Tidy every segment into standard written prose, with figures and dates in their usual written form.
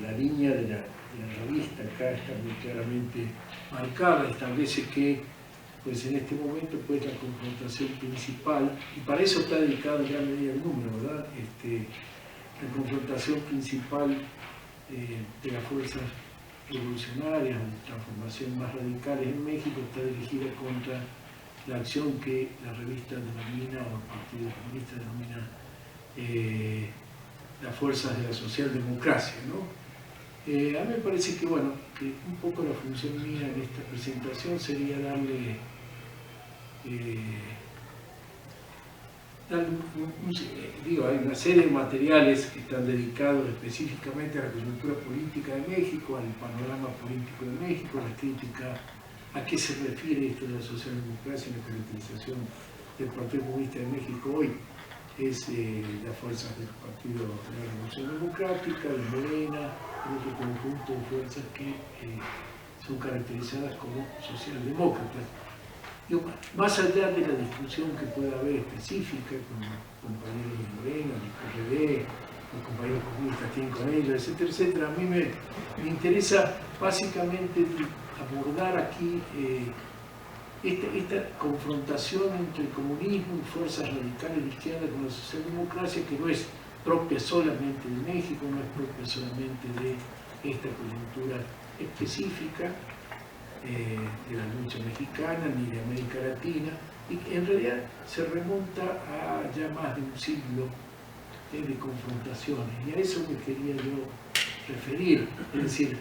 la línea de la revista acá está muy claramente marcada, establece que pues en este momento pues la confrontación principal, y para eso está dedicado en gran medida el número, ¿verdad? La confrontación principal de las fuerzas revolucionarias de transformación más radicales en México está dirigida contra la acción que la revista denomina, o el Partido Comunista denomina, las fuerzas de la socialdemocracia, ¿no? A mí me parece que, bueno, que un poco la función mía en esta presentación sería darle hay una serie de materiales que están dedicados específicamente a la coyuntura política de México, al panorama político de México, a la crítica a qué se refiere esto de la socialdemocracia y la caracterización del Partido Comunista de México hoy. Es las fuerzas del Partido de la Revolución Democrática, de Morena, y otro conjunto de fuerzas que son caracterizadas como socialdemócratas. Más allá de la discusión que pueda haber específica con compañeros de Morena, del PRD, los compañeros comunistas tienen con ellos, etcétera, etcétera, a mí me interesa básicamente abordar aquí esta confrontación entre el comunismo y fuerzas radicales de izquierda con la socialdemocracia, que no es propia solamente de México, no es propia solamente de esta coyuntura específica de la lucha mexicana ni de América Latina, y que en realidad se remonta a ya más de un siglo de confrontaciones, y a eso me quería yo referir. Es decir,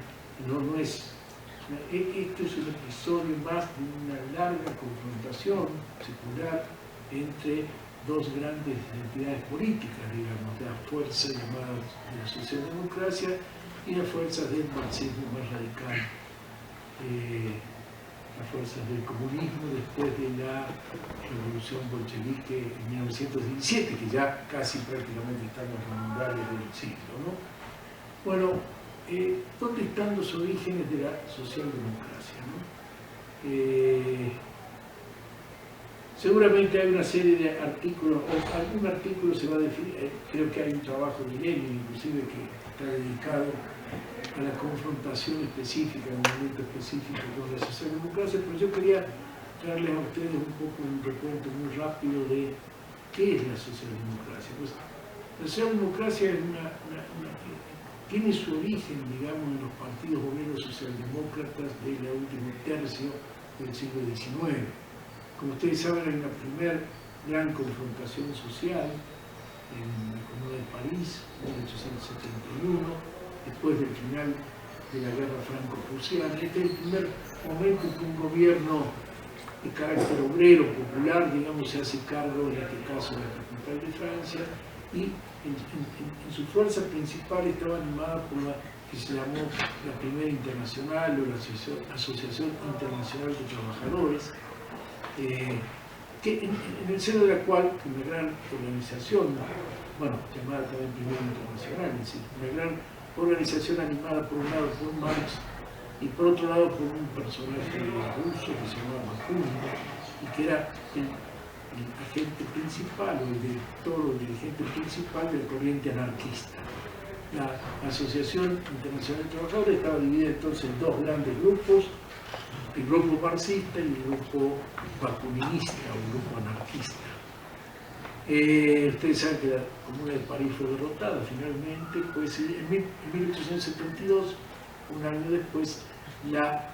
no es esto es un episodio más de una larga confrontación secular entre dos grandes entidades políticas, digamos, las fuerzas llamadas de la socialdemocracia y las fuerzas del marxismo más radical, las fuerzas del comunismo después de la revolución bolchevique en 1917, que ya casi prácticamente estamos en los umbrales del siglo, ¿no? Bueno, ¿dónde están los orígenes de la socialdemocracia, ¿no? Seguramente hay una serie de artículos, o algún artículo se va a definir, creo que hay un trabajo de Lenin inclusive que está dedicado a la confrontación específica, al movimiento específico con la socialdemocracia, pero yo quería traerles a ustedes un poco un recuento muy rápido de qué es la socialdemocracia. Pues, la socialdemocracia es tiene su origen, digamos, en los partidos obreros socialdemócratas del último tercio del siglo XIX. Como ustedes saben, hay una primera gran confrontación social en la Comuna de París, en 1871, después del final de la Guerra Franco-Prusiana. Este es el primer momento en que un gobierno de carácter obrero, popular, digamos, se hace cargo, en este caso, de la capital de Francia, y en su fuerza principal estaba animada por la que se llamó la Primera Internacional o la Asociación Internacional de Trabajadores, que en el seno de la cual una gran organización, bueno, llamada también Primera Internacional, es decir, una gran organización animada por un lado por Marx y por otro lado por un personaje ruso que se llamaba Bakunin, y que era el agente principal, o el director o el dirigente principal de la corriente anarquista. La Asociación Internacional de Trabajadores estaba dividida entonces en dos grandes grupos, el grupo marxista y el grupo bakuninista o el grupo anarquista. Ustedes saben que la Comuna de París fue derrotada finalmente, pues en 1872, un año después, la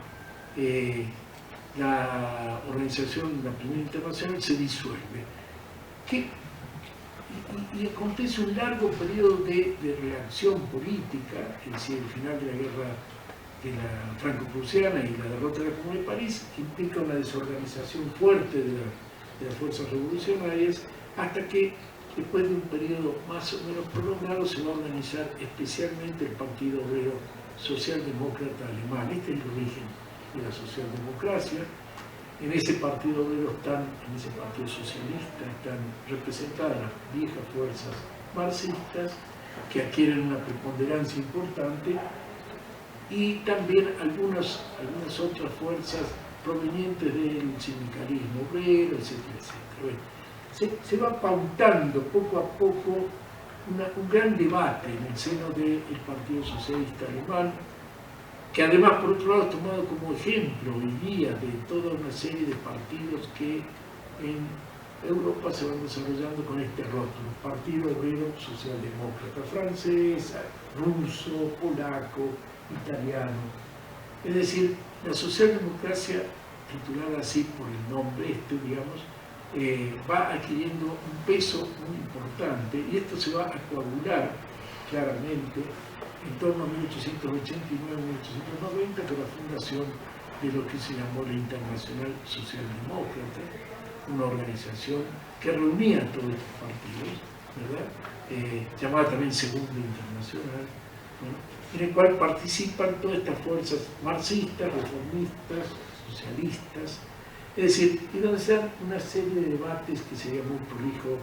organización, la Primera Internacional, se disuelve. Y acontece un largo periodo de reacción política, es decir, el final de la guerra de la franco-prusiana y la derrota de la Comuna de París, que implica una desorganización fuerte de las fuerzas revolucionarias, hasta que después de un periodo más o menos prolongado se va a organizar especialmente el Partido Obrero Socialdemócrata Alemán. Este es el origen de la socialdemocracia. En ese partido obrero en ese partido socialista están representadas las viejas fuerzas marxistas que adquieren una preponderancia importante, y también algunas otras fuerzas provenientes del sindicalismo obrero, etcétera, etcétera. Bueno, se va pautando poco a poco un gran debate en el seno del Partido Socialista Alemán, que además por otro lado es tomado como ejemplo y guía de toda una serie de partidos que en Europa se van desarrollando con este rótulo: Partido Obrero Socialdemócrata francés, ruso, polaco, italiano. Es decir, la socialdemocracia, titulada así por el nombre digamos, va adquiriendo un peso muy importante, y esto se va a coagular claramente en torno a 1889-1890 con la fundación de lo que se llamó la Internacional Socialdemócrata, una organización que reunía a todos estos partidos, ¿verdad? Llamada también Segunda Internacional, ¿no? En el cual participan todas estas fuerzas marxistas, reformistas, socialistas, es decir, y donde se dan una serie de debates que sería muy prolijo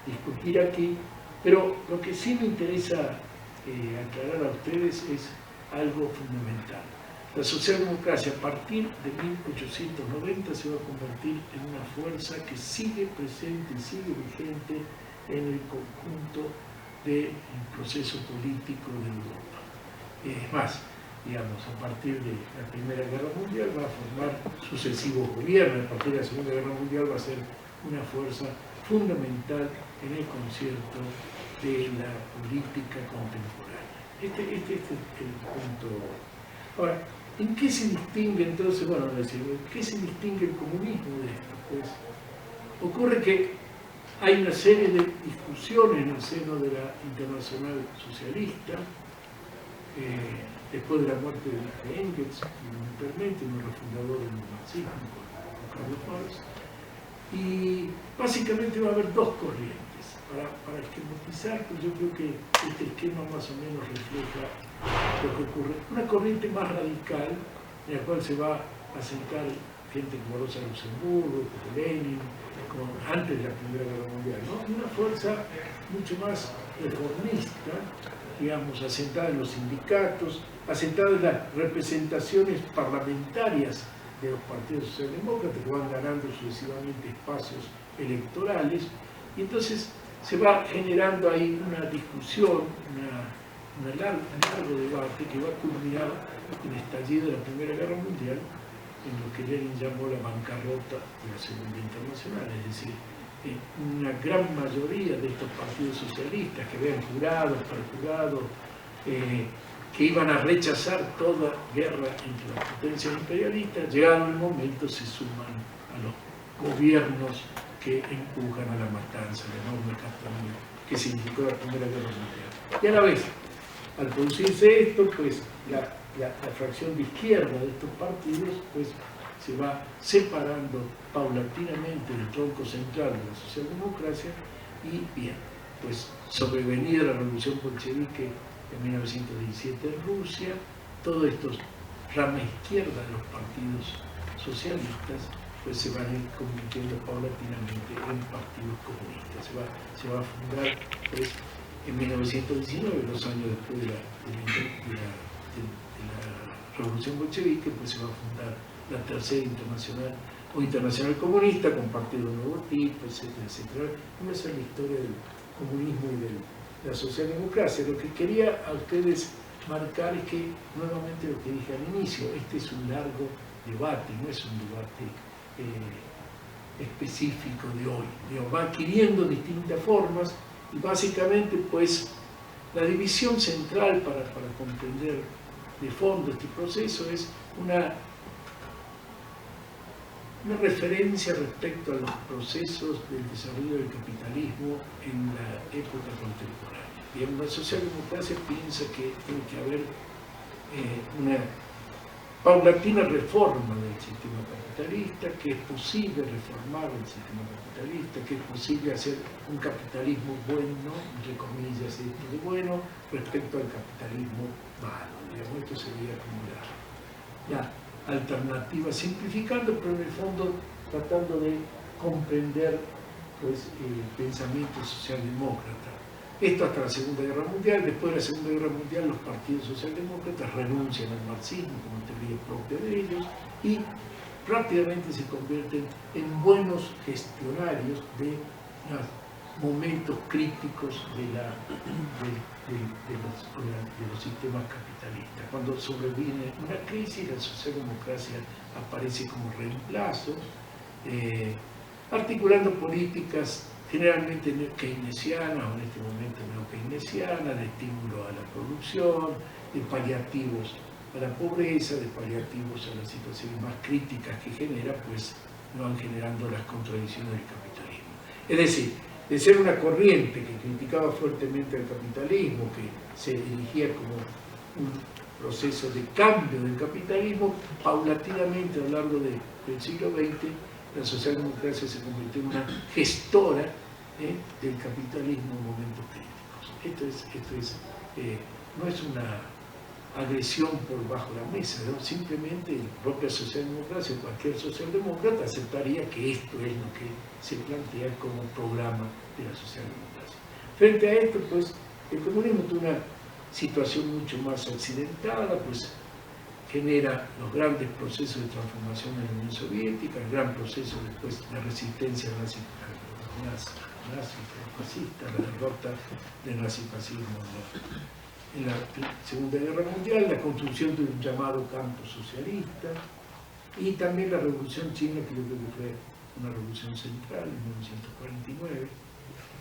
discutir aquí, pero lo que sí me interesa aclarar a ustedes es algo fundamental. La socialdemocracia a partir de 1890 se va a convertir en una fuerza que sigue presente y sigue vigente en el conjunto del proceso político de Europa. Es más, digamos, a partir de la Primera Guerra Mundial va a formar sucesivos gobiernos, a partir de la Segunda Guerra Mundial va a ser una fuerza fundamental en el concierto de la política contemporánea. Este es el punto. Ahora, ¿en qué se distingue entonces? Bueno, ¿en qué se distingue el comunismo de esto? Pues ocurre que hay una serie de discusiones en el seno de la Internacional Socialista, después de la muerte de Engels, fundamentalmente, uno de los fundadores del marxismo, con Carlos Marx, y básicamente va a haber dos corrientes. Para esquematizar, pues yo creo que este esquema más o menos refleja lo que ocurre. Una corriente más radical, en la cual se va a sentar gente como Rosa Luxemburgo, como Lenin, como antes de la Primera Guerra Mundial, ¿no? Una fuerza mucho más reformista, digamos, asentada en los sindicatos, asentada en las representaciones parlamentarias de los partidos socialdemócratas, que van ganando sucesivamente espacios electorales, y entonces se va generando ahí una discusión, un largo debate que va a culminar en el estallido de la Primera Guerra Mundial, en lo que Lenin llamó la bancarrota de la Segunda Internacional, es decir, una gran mayoría de estos partidos socialistas que habían jurado, perjurado, que iban a rechazar toda guerra entre las potencias imperialistas, llegado el momento se suman a los gobiernos que empujan a la matanza, la enorme campaña que significó la Primera Guerra Mundial. Y a la vez, al producirse esto, pues la fracción de izquierda de estos partidos pues, se va separando paulatinamente del tronco central de la socialdemocracia, y bien, pues sobrevenida la revolución bolchevique en 1917 en Rusia, todos estos rama izquierda de los partidos socialistas pues se van a ir convirtiendo paulatinamente en partidos comunistas. Se va a fundar pues, en 1919, 2 años después de la Revolución Bolchevique, pues se va a fundar la Tercera Internacional o Internacional Comunista con partidos de nuevo tipo, etcétera, etcétera. Esa es la historia del comunismo y de la socialdemocracia. Lo que quería a ustedes marcar es que, nuevamente lo que dije al inicio, este es un largo debate, no es un debate específico de hoy. Va adquiriendo distintas formas y básicamente pues la división central para comprender de fondo este proceso es una referencia respecto a los procesos del desarrollo del capitalismo en la época contemporánea. Bien, la socialdemocracia piensa que tiene que haber una paulatina reforma del sistema capitalista, que es posible reformar el sistema capitalista, que es posible hacer un capitalismo bueno, entre comillas, de bueno, respecto al capitalismo malo. Digamos, esto sería como la alternativa, simplificando, pero en el fondo tratando de comprender pues, el pensamiento socialdemócrata. Esto hasta la Segunda Guerra Mundial. Después de la Segunda Guerra Mundial los partidos socialdemócratas renuncian al marxismo como teoría propia de ellos y rápidamente se convierten en buenos gestionarios de las momentos críticos de los sistemas capitalistas. Cuando sobreviene una crisis, la socialdemocracia aparece como reemplazo, articulando políticas generalmente keynesianas, o en este momento neo-keynesianas, de estímulo a la producción, de paliativos a la pobreza, de paliativos a las situaciones más críticas que genera, pues no van generando las contradicciones del capitalismo. Es decir, de ser una corriente que criticaba fuertemente al capitalismo, que se dirigía como un proceso de cambio del capitalismo, paulatinamente a lo largo del siglo XX, la socialdemocracia se convirtió en una gestora del capitalismo en momentos críticos. No es una agresión por bajo la mesa, ¿no? Simplemente la propia socialdemocracia, cualquier socialdemócrata aceptaría que esto es lo que se plantea como programa de la socialdemocracia. Frente a esto, pues, el comunismo tuvo una situación mucho más accidentada, pues genera los grandes procesos de transformación en la Unión Soviética, el gran proceso después de resistencia nazifascista, la derrota del nazifascismo en la Segunda Guerra Mundial, la construcción de un llamado campo socialista y también la Revolución China, que yo creo que fue una revolución central en 1949,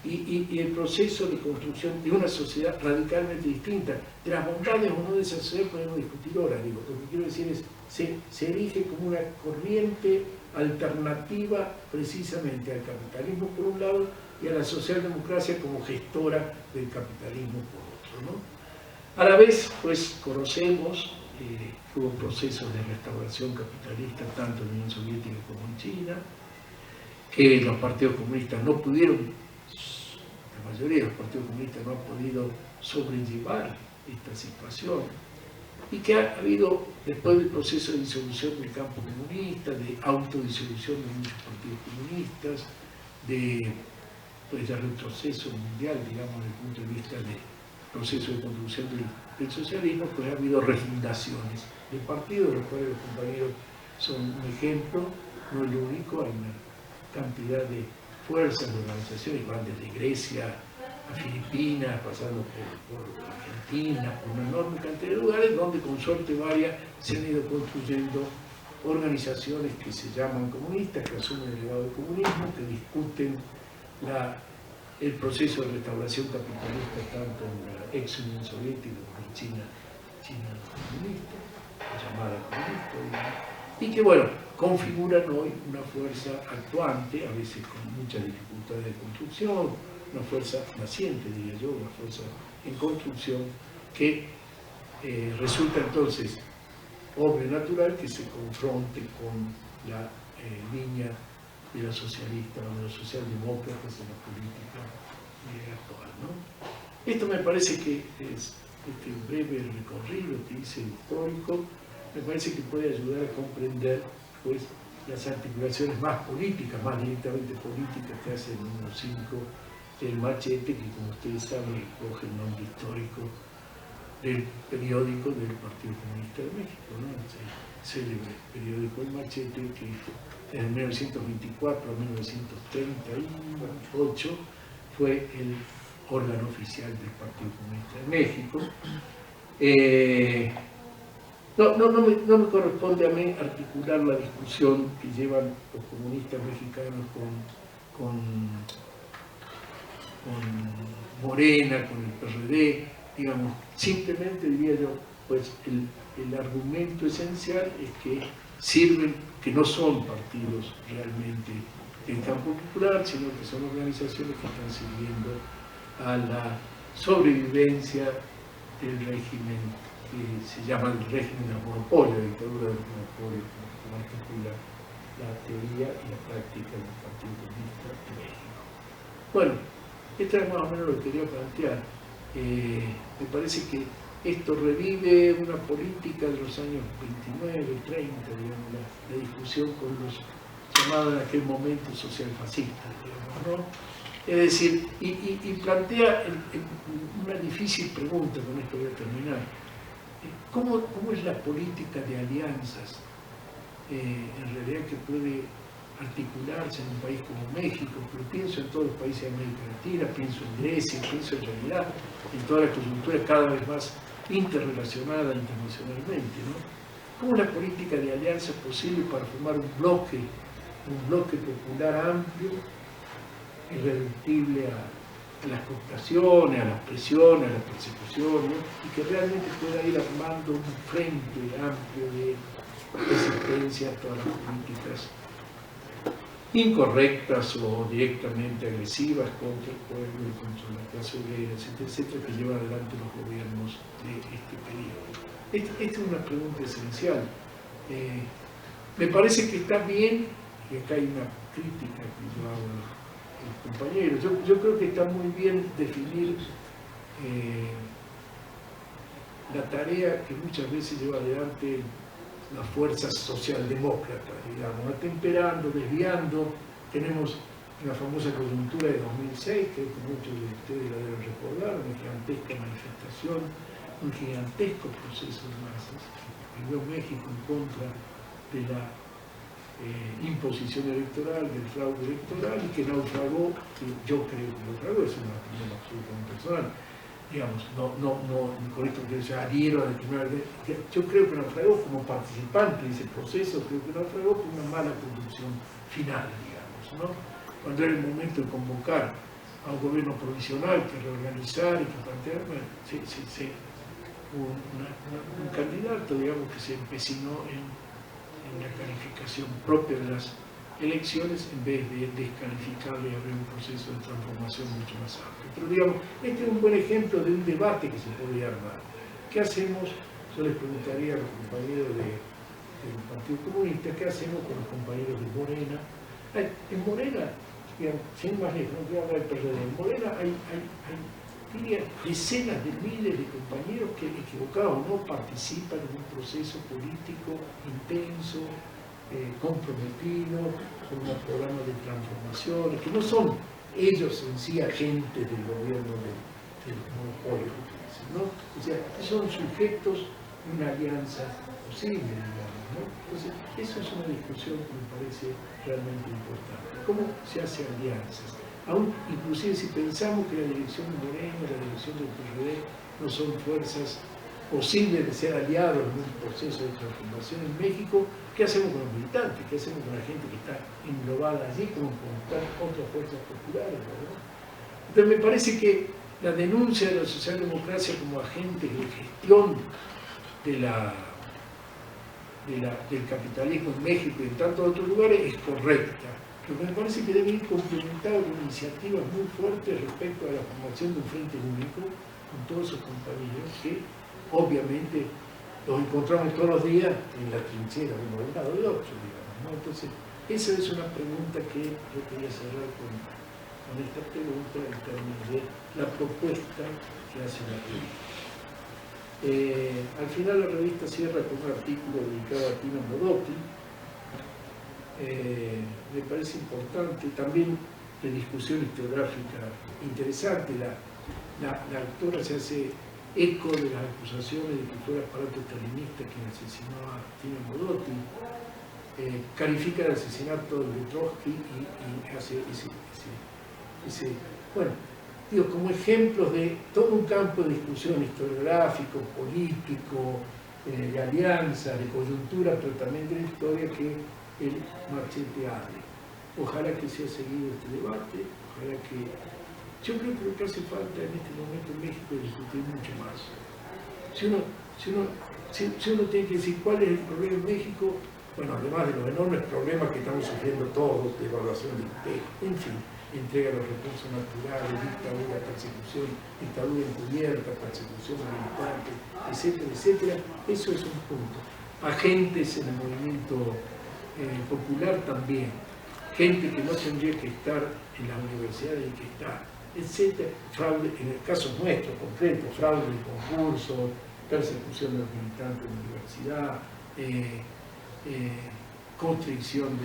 y el proceso de construcción de una sociedad radicalmente distinta. De las bondades o no de esa sociedad podemos discutir ahora, digo. Lo que quiero decir es se erige como una corriente alternativa precisamente al capitalismo por un lado y a la socialdemocracia como gestora del capitalismo por otro, ¿no? A la vez, pues, conocemos que hubo procesos de restauración capitalista tanto en la Unión Soviética como en China, que los partidos comunistas no pudieron, la mayoría de los partidos comunistas no han podido sobrellevar esta situación, y que ha habido, después del proceso de disolución del campo comunista, de autodisolución de muchos partidos comunistas, de retroceso mundial, digamos, desde el punto de vista del proceso de construcción del socialismo, pues ha habido refundaciones de partidos, de los cuales los compañeros son un ejemplo, no el único. Hay una cantidad de fuerzas, de organizaciones, van desde Grecia a Filipinas, pasando por Argentina, por una enorme cantidad de lugares, donde con suerte varias se han ido construyendo organizaciones que se llaman comunistas, que asumen el legado del comunismo, que discuten el proceso de restauración capitalista tanto en la ex Unión Soviética como en China comunista, llamada comunista, y que, bueno, configuran hoy una fuerza actuante, a veces con muchas dificultades de construcción, una fuerza naciente, diría yo, una fuerza en construcción, que resulta entonces obra natural que se confronte con la línea de los socialistas o de los socialdemócratas en la política actual, ¿no? Esto me parece que es este breve recorrido que hice histórico, me parece que puede ayudar a comprender, pues, las articulaciones más políticas, más directamente políticas que hace el número 5 del Machete, que, como ustedes saben, recoge el nombre histórico del periódico del Partido Comunista de México, ¿no? El célebre periódico El Machete, que desde 1924 a 1938 fue el órgano oficial del Partido Comunista de México. No me corresponde a mí articular la discusión que llevan los comunistas mexicanos con Morena, con el PRD, digamos. Simplemente diría yo, pues el argumento esencial es que sirven, que no son partidos realmente en campo popular, sino que son organizaciones que están sirviendo a la sobrevivencia del régimen que se llama el régimen del monopolio, la dictadura del monopolio, como articula la teoría y la práctica del Partido Comunista de México. Bueno, esto es más o menos lo que quería plantear. Me parece que esto revive una política de los años 29, 30, digamos, la discusión con los llamados en aquel momento socialfascistas, digamos, ¿no? Es decir, y plantea una difícil pregunta, con esto voy a terminar. ¿Cómo es la política de alianzas en realidad que puede articularse en un país como México, pero pienso en todos los países de América Latina, pienso en Grecia, pienso en realidad en toda la coyuntura cada vez más interrelacionada internacionalmente, ¿no? ¿Cómo es la política de alianza posible para formar un bloque popular amplio, irreductible a las cooptaciones, a las presiones, a la persecución, ¿no? Y que realmente pueda ir armando un frente amplio de resistencia a todas las políticas incorrectas o directamente agresivas contra el pueblo y contra la clase obrera, etcétera, etcétera, que lleva adelante los gobiernos de este periodo? Esta es una pregunta esencial. Me parece que está bien, y acá hay una crítica que yo hago a los compañeros, yo creo que está muy bien definir la tarea que muchas veces lleva adelante las fuerzas socialdemócratas, digamos, atemperando, desviando. Tenemos la famosa coyuntura de 2006, que muchos de ustedes la deben recordar, una gigantesca manifestación, un gigantesco proceso de masas que vivió México en contra de la imposición electoral, del fraude electoral, y que naufragó, que yo creo que naufragó, es una opinión absolutamente personal. Digamos, con esto que se adhiero a la primera vez, yo creo que naufragó como participante de ese proceso, creo que naufragó por una mala conducción final, digamos, ¿no? Cuando era el momento de convocar a un gobierno provisional que reorganizar y que plantear, bueno, un candidato, digamos, que se empecinó en la calificación propia de las elecciones en vez de descalificarle y abrir un proceso de transformación mucho más amplio. Pero digamos, este es un buen ejemplo de un debate que se podría armar. ¿Qué hacemos? Yo les preguntaría a los compañeros del Partido Comunista, ¿qué hacemos con los compañeros de Morena? En Morena, digamos, sin más lejos, no quiero hablar del PRD, en Morena hay diría, decenas de miles de compañeros que, equivocados o no, participan en un proceso político intenso, comprometido, con un programa de transformaciones, que no son ellos en sí agentes del gobierno del monopolio, ¿no? O sea, son sujetos de una alianza posible, digamos, ¿no? Entonces, eso es una discusión que me parece realmente importante. ¿Cómo se hace alianzas? Aún, inclusive, si pensamos que la dirección de Moreno, la dirección del PRD no son fuerzas posibles de ser aliados en un proceso de transformación en México, ¿qué hacemos con los militantes? ¿Qué hacemos con la gente que está englobada allí, como con otras fuerzas populares, ¿verdad? Entonces me parece que la denuncia de la socialdemocracia como agente de gestión del capitalismo en México y en tantos otros lugares es correcta, pero me parece que debe ir complementada con iniciativas muy fuertes respecto a la formación de un frente único con todos sus compañeros que obviamente los encontramos todos los días en la trinchera de uno del lado del otro, digamos, ¿no? Entonces, esa es una pregunta que yo quería cerrar con esta pregunta en términos de la propuesta que hace la revista. Al final la revista cierra con un artículo dedicado a Pino Modotti. Me parece importante, también de discusión historiográfica interesante. La autora se hace eco de las acusaciones de que fue el aparato stalinista quien asesinó a Pino Modotti, califica el asesinato de Trotsky y hace ese bueno, digo, como ejemplos de todo un campo de discusión historiográfico, político, de alianza, de coyuntura, pero también de la historia que el Machete abre. Ojalá que sea seguido este debate, ojalá que... Yo creo que lo que hace falta en este momento en México es discutir mucho más. Si uno tiene que decir cuál es el problema en México, bueno, además de los enormes problemas que estamos sufriendo todos, de evaluación del PEC, en fin, entrega de los recursos naturales, dictadura, persecución, dictadura encubierta, persecución militante, etcétera, etcétera, eso es un punto. Agentes en el movimiento popular también, gente que no tendría que estar en las universidades y que está, etcétera, fraude, en el caso nuestro concreto, fraude en concursos, persecución de los militantes en la universidad, constricción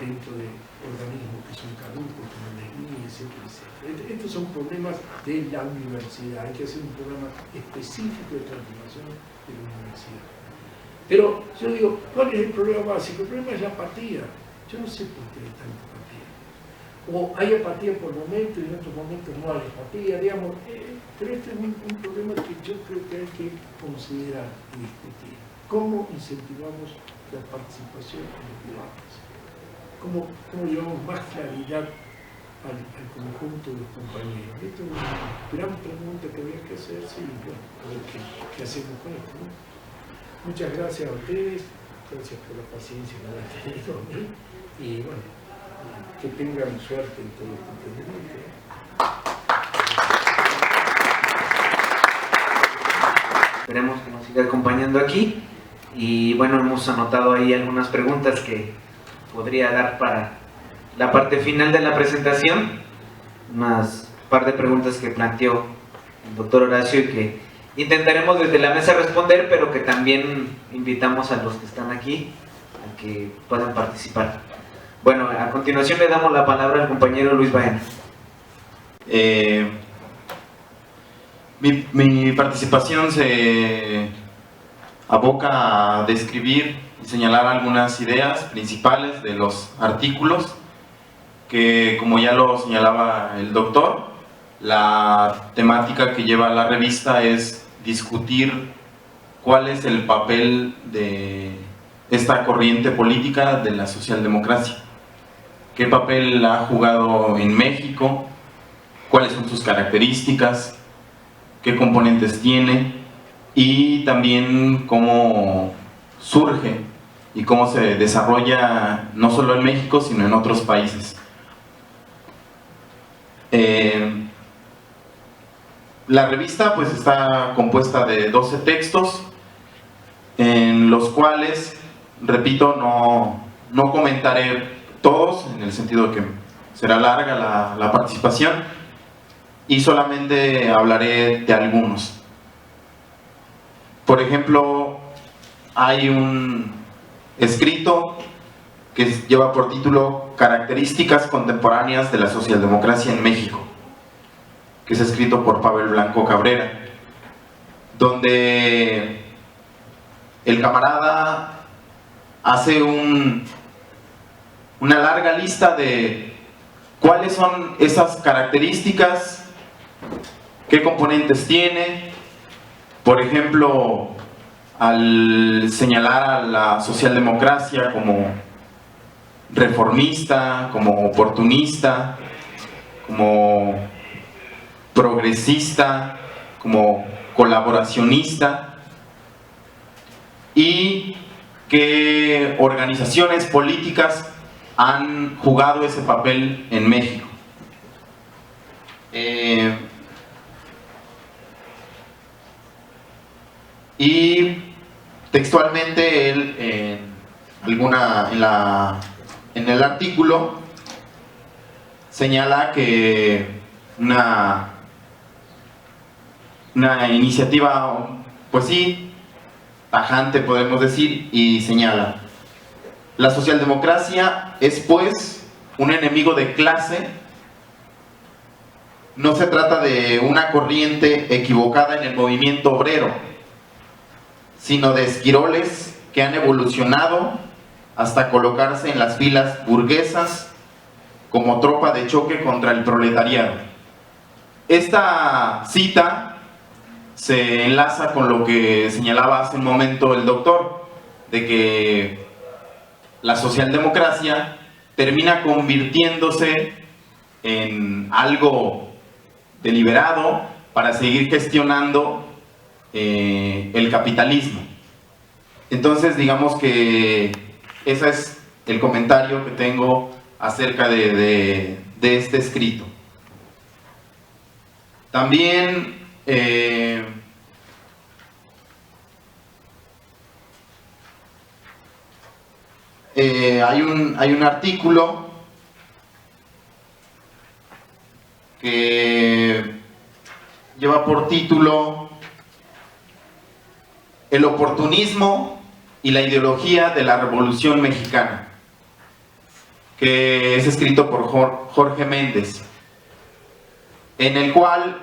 dentro de organismos que son caducos, como el SNI, etcétera, etcétera. Estos son problemas de la universidad, hay que hacer un programa específico de transformación de la universidad. Pero yo digo, ¿cuál es el problema básico? El problema es la apatía. Yo no sé por qué hay tanta apatía. O hay apatía por momentos y en otros momentos no hay apatía, digamos. Pero este es un problema que yo creo que hay que considerar y discutir. ¿Cómo incentivamos la participación en los debates? ¿Cómo llevamos más claridad al conjunto de los compañeros? Esta es una gran pregunta que había que hacerse y bueno, a ver qué hacemos con esto, ¿no? Muchas gracias a ustedes, gracias por la paciencia que me han tenido a mí y bueno, que tengan suerte en todo este entendimiento. Esperemos que nos siga acompañando aquí y bueno, hemos anotado ahí algunas preguntas que podría dar para la parte final de la presentación, unas par de preguntas que planteó el doctor Horacio y que intentaremos desde la mesa responder, pero que también invitamos a los que están aquí a que puedan participar. Bueno, a continuación le damos la palabra al compañero Luis Baena. Mi participación se aboca a describir y señalar algunas ideas principales de los artículos que, como ya lo señalaba el doctor, la temática que lleva la revista es discutir cuál es el papel de esta corriente política de la socialdemocracia, qué papel ha jugado en México, cuáles son sus características, qué componentes tiene y también cómo surge y cómo se desarrolla no solo en México sino en otros países. La revista pues está compuesta de 12 textos en los cuales, repito, no comentaré todos, en el sentido de que será larga la participación y solamente hablaré de algunos. Por ejemplo, hay un escrito que lleva por título Características contemporáneas de la socialdemocracia en México, que es escrito por Pavel Blanco Cabrera, donde el camarada hace una larga lista de cuáles son esas características, qué componentes tiene. Por ejemplo, al señalar a la socialdemocracia como reformista, como oportunista, como progresista, como colaboracionista, y qué organizaciones políticas han jugado ese papel en México. Y textualmente él en el artículo señala que una iniciativa, pues sí, tajante podemos decir, y señala: la socialdemocracia es pues un enemigo de clase. No se trata de una corriente equivocada en el movimiento obrero, sino de esquiroles que han evolucionado hasta colocarse en las filas burguesas como tropa de choque contra el proletariado. Esta cita se enlaza con lo que señalaba hace un momento el doctor, de que la socialdemocracia termina convirtiéndose en algo deliberado para seguir gestionando el capitalismo. Entonces, digamos que ese es el comentario que tengo acerca de este escrito. También hay un artículo que lleva por título El oportunismo y la ideología de la Revolución Mexicana, que es escrito por Jorge Méndez, en el cual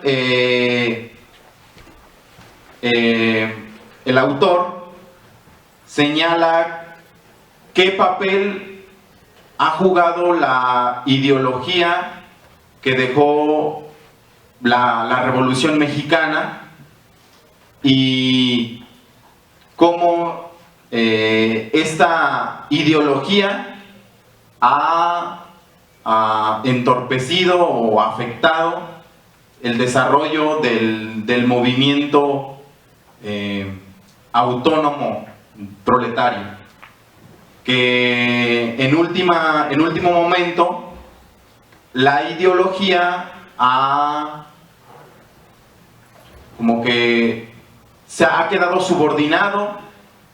el autor señala qué papel ha jugado la ideología que dejó la Revolución Mexicana y cómo esta ideología ha entorpecido o afectado el desarrollo del movimiento autónomo proletario, que en último momento la ideología como que se ha quedado subordinado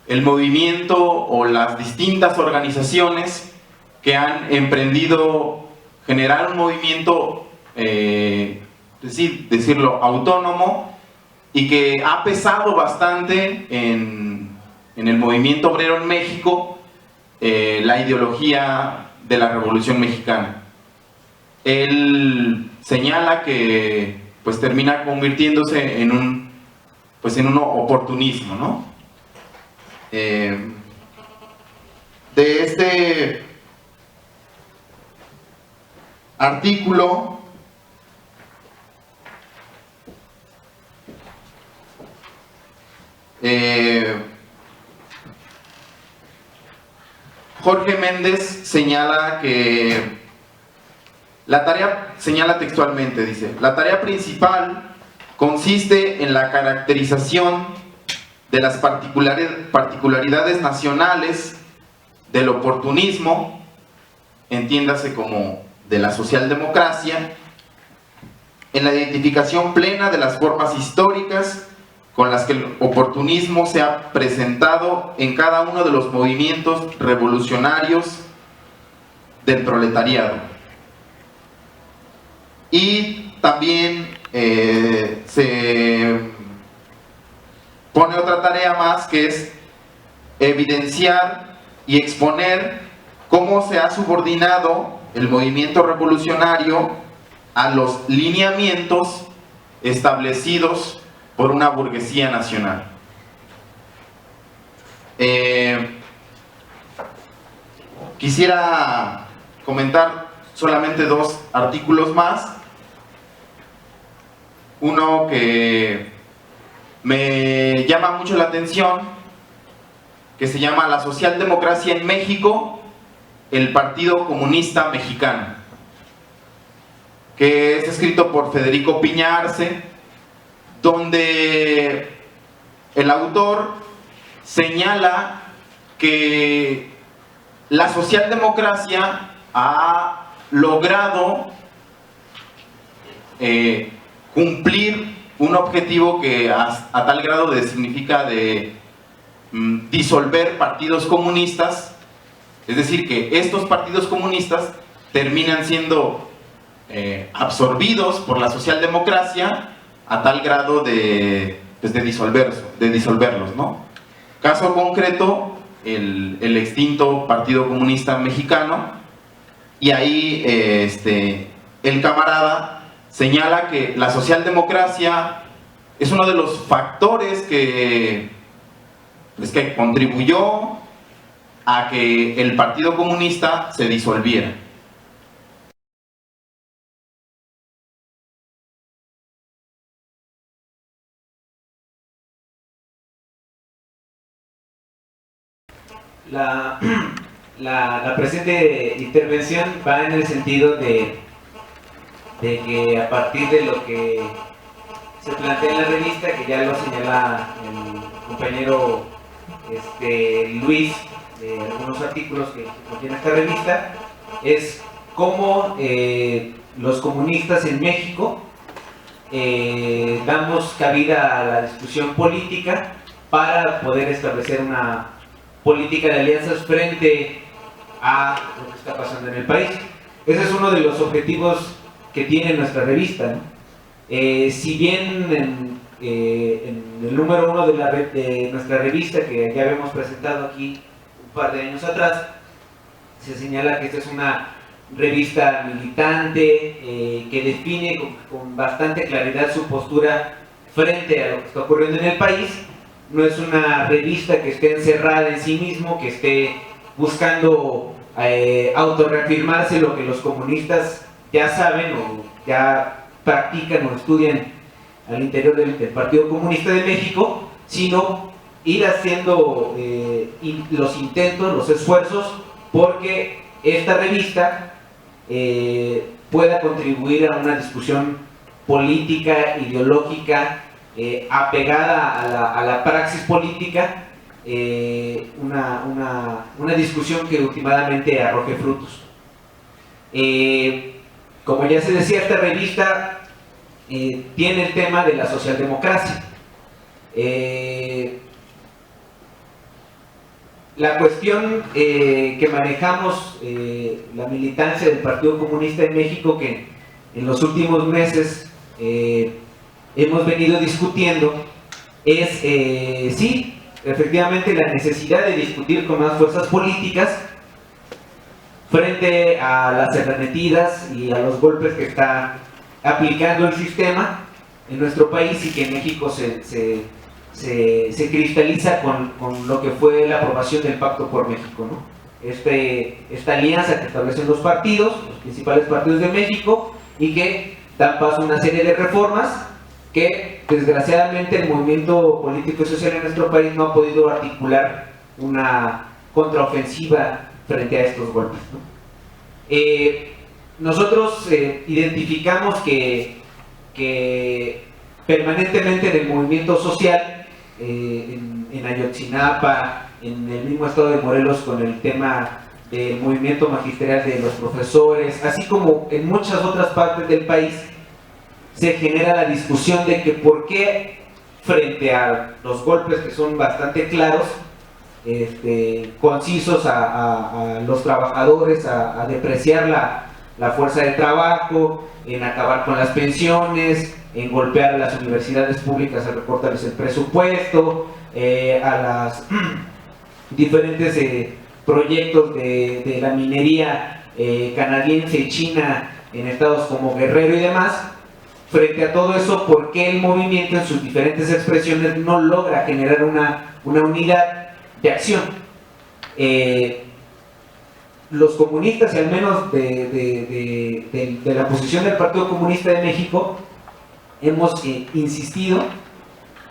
el movimiento o las distintas organizaciones que han emprendido generar un movimiento, decirlo, autónomo, y que ha pesado bastante en el movimiento obrero en México la ideología de la Revolución Mexicana. Él señala que pues termina convirtiéndose en un oportunismo, ¿no? De este artículo Jorge Méndez señala que señala textualmente, dice: la tarea principal consiste en la caracterización de las particularidades nacionales del oportunismo, entiéndase como de la socialdemocracia, en la identificación plena de las formas históricas con las que el oportunismo se ha presentado en cada uno de los movimientos revolucionarios del proletariado. Y también se pone otra tarea más, que es evidenciar y exponer cómo se ha subordinado el movimiento revolucionario a los lineamientos establecidos por una burguesía nacional. Quisiera comentar solamente dos artículos más. Uno que me llama mucho la atención, que se llama La socialdemocracia en México, el Partido Comunista Mexicano, que es escrito por Federico Piña Arce, donde el autor señala que la socialdemocracia ha logrado cumplir un objetivo que a tal grado significa de disolver partidos comunistas, es decir, que estos partidos comunistas terminan siendo absorbidos por la socialdemocracia a tal grado de disolverlos, ¿no? Caso concreto, el extinto Partido Comunista Mexicano, y ahí el camarada señala que la socialdemocracia es uno de los factores que contribuyó a que el Partido Comunista se disolviera. La presente intervención va en el sentido de que a partir de lo que se plantea en la revista, que ya lo señala el compañero Luis, de algunos artículos que contiene esta revista, es cómo los comunistas en México damos cabida a la discusión política para poder establecer una política de alianzas frente a lo que está pasando en el país. Ese es uno de los objetivos que tiene nuestra revista, ¿no? Si bien en el número 1 de nuestra revista, que ya habíamos presentado aquí un par de años atrás, se señala que esta es una revista militante que define con bastante claridad su postura frente a lo que está ocurriendo en el país. No es una revista que esté encerrada en sí mismo, que esté buscando autorreafirmarse lo que los comunistas ya saben o ya practican o estudian al interior del Partido Comunista de México, sino ir haciendo los intentos, los esfuerzos, porque esta revista pueda contribuir a una discusión política, ideológica, apegada a la praxis política, una discusión que últimamente arroje frutos. Como ya se decía, esta revista tiene el tema de la socialdemocracia. La cuestión que manejamos la militancia del Partido Comunista de México, que en los últimos meses hemos venido discutiendo, es sí, efectivamente, la necesidad de discutir con más fuerzas políticas frente a las arremetidas y a los golpes que está aplicando el sistema en nuestro país, y que en México se cristaliza con lo que fue la aprobación del Pacto por México, ¿no? Esta alianza que establecen los partidos, los principales partidos de México, y que dan paso a una serie de reformas que desgraciadamente el movimiento político y social en nuestro país no ha podido articular una contraofensiva frente a estos golpes, ¿no? Nosotros identificamos que permanentemente en el movimiento social, en Ayotzinapa, en el mismo estado de Morelos, con el tema del movimiento magisterial de los profesores, así como en muchas otras partes del país, se genera la discusión de que por qué, frente a los golpes que son bastante claros, concisos a los trabajadores, a depreciar la fuerza de trabajo, en acabar con las pensiones, en golpear a las universidades públicas, a recortarles el presupuesto, a los diferentes proyectos de la minería canadiense y china en estados como Guerrero y demás. Frente a todo eso, ¿por qué el movimiento en sus diferentes expresiones no logra generar una unidad de acción? Los comunistas, y al menos de la posición del Partido Comunista de México, hemos insistido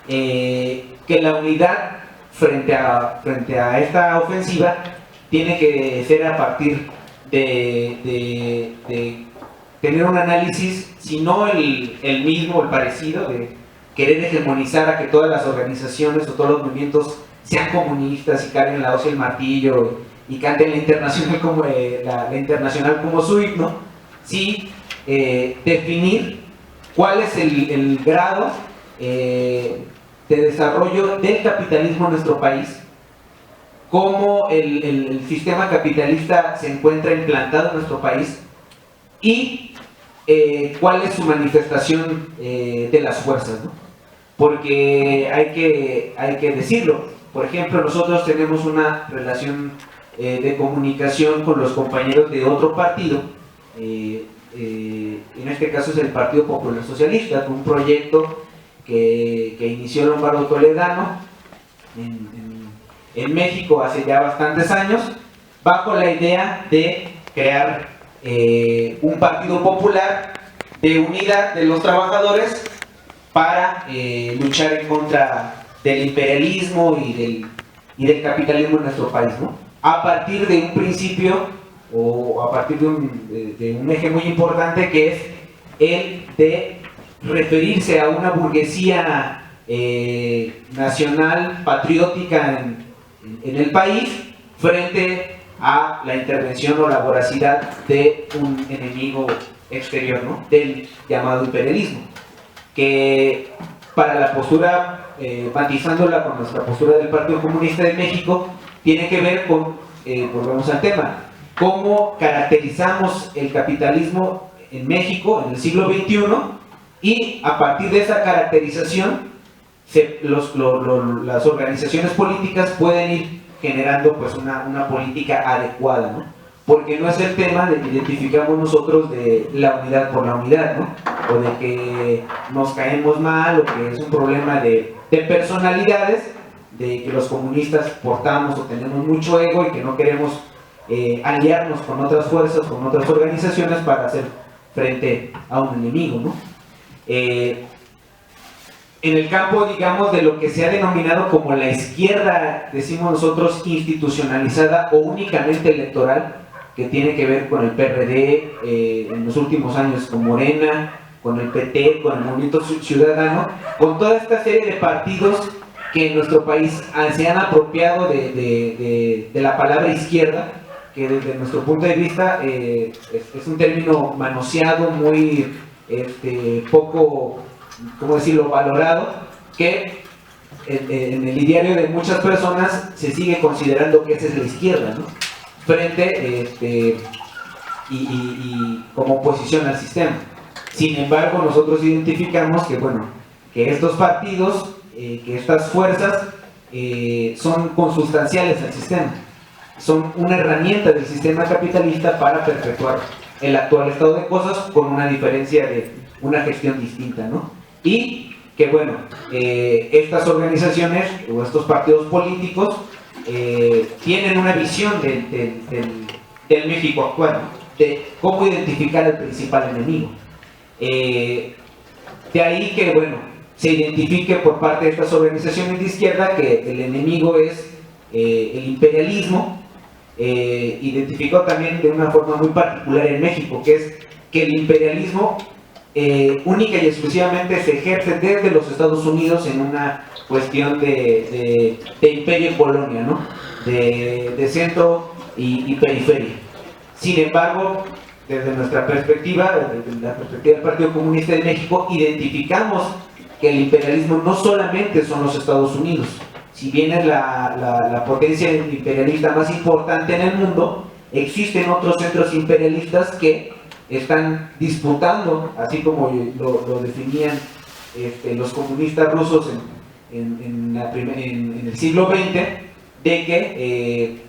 que la unidad frente a esta ofensiva tiene que ser a partir de tener un análisis, si no el mismo, el parecido, de querer hegemonizar a que todas las organizaciones o todos los movimientos sean comunistas y carguen la hoz y el martillo y canten la internacional como su himno, sí definir cuál es el grado de desarrollo del capitalismo en nuestro país, cómo el sistema capitalista se encuentra implantado en nuestro país y cuál es su manifestación de las fuerzas, ¿no? Porque hay que decirlo. Por ejemplo, nosotros tenemos una relación de comunicación con los compañeros de otro partido, en este caso es el Partido Popular Socialista, un proyecto que inició Lombardo Toledano en México hace ya bastantes años, bajo la idea de crear un partido popular de unidad de los trabajadores para luchar en contra del imperialismo y del capitalismo en nuestro país, ¿no? A partir de un principio o a partir de un eje muy importante, que es el de referirse a una burguesía nacional, patriótica en el país, frente a la intervención o la voracidad de un enemigo exterior, ¿no? Del llamado imperialismo, que para la postura, matizándola con nuestra postura del Partido Comunista de México, tiene que ver con, volvemos al tema, cómo caracterizamos el capitalismo en México en el siglo XXI, y a partir de esa caracterización las organizaciones políticas pueden ir generando pues una política adecuada, ¿no? Porque no es el tema de que identificamos nosotros de la unidad por la unidad, ¿no? O de que nos caemos mal, o que es un problema de personalidades, de que los comunistas portamos o tenemos mucho ego y que no queremos aliarnos con otras fuerzas, con otras organizaciones para hacer frente a un enemigo, ¿no? En el campo, digamos, de lo que se ha denominado como la izquierda, decimos nosotros, institucionalizada o únicamente electoral, que tiene que ver con el PRD, en los últimos años con Morena, con el PT, con el Movimiento Ciudadano, con toda esta serie de partidos que en nuestro país se han apropiado de la palabra izquierda, que desde nuestro punto de vista es un término manoseado, muy poco, ¿cómo decirlo?, valorado, que en el ideario de muchas personas se sigue considerando que esa es la izquierda, ¿no?, frente y como oposición al sistema. Sin embargo, nosotros identificamos que, bueno, que estos partidos, que estas fuerzas son consustanciales al sistema, son una herramienta del sistema capitalista para perpetuar el actual estado de cosas con una diferencia de una gestión distinta, ¿no? Y que, bueno, estas organizaciones o estos partidos políticos tienen una visión del México actual, ¿no?, de cómo identificar al principal enemigo. De ahí que, bueno, se identifique por parte de estas organizaciones de izquierda que el enemigo es el imperialismo, identificado también de una forma muy particular en México, que es que el imperialismo única y exclusivamente se ejerce desde los Estados Unidos en una cuestión de imperio y colonia, ¿no?, de centro y periferia. Sin embargo, desde nuestra perspectiva, desde la perspectiva del Partido Comunista de México, identificamos que el imperialismo no solamente son los Estados Unidos. Si bien es la potencia imperialista más importante en el mundo, existen otros centros imperialistas que están disputando, así como lo definían los comunistas rusos en el siglo XX, de que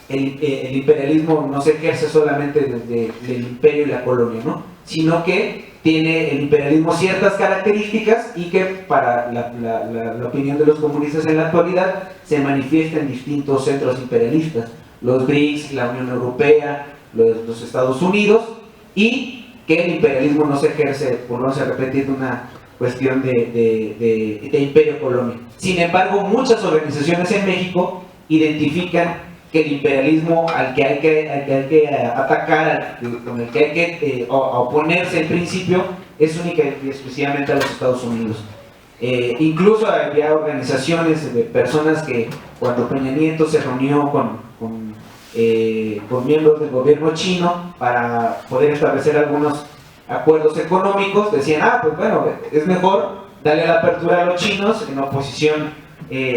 el imperialismo no se ejerce solamente desde el imperio y la colonia, ¿no?, sino que tiene el imperialismo ciertas características y que para la opinión de los comunistas en la actualidad se manifiesta en distintos centros imperialistas, los BRICS, la Unión Europea, los Estados Unidos, y que el imperialismo no se ejerce, por no repetir, una cuestión de imperio-colonia. Sin embargo, muchas organizaciones en México identifican que el imperialismo al que hay que atacar, con el que hay que oponerse en principio, es única y exclusivamente a los Estados Unidos. Incluso había organizaciones de personas que, cuando Peña Nieto se reunió con miembros del gobierno chino para poder establecer algunos acuerdos económicos, decían, pues bueno, es mejor darle la apertura a los chinos en oposición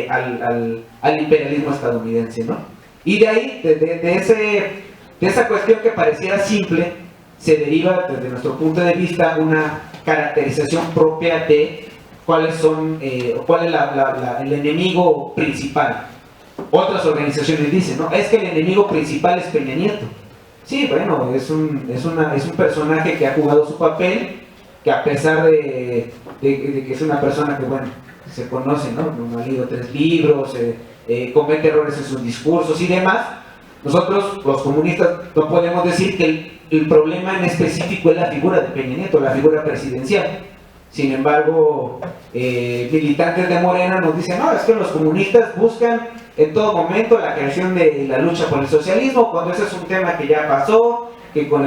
al imperialismo estadounidense, ¿no? Y de ahí, de esa cuestión que pareciera simple, se deriva desde nuestro punto de vista una caracterización propia de cuál es el enemigo principal. Otras organizaciones dicen, no, es que el enemigo principal es Peña Nieto. Sí, bueno, es un personaje que ha jugado su papel, que a pesar de que es una persona que, bueno, se conoce, ¿no?, no ha leído 3 libros, comete errores en sus discursos y demás, nosotros, los comunistas, no podemos decir que el problema en específico es la figura de Peña Nieto, la figura presidencial. Sin embargo, militantes de Morena nos dicen, no, es que los comunistas buscan en todo momento la creación de la lucha por el socialismo, cuando ese es un tema que ya pasó, que con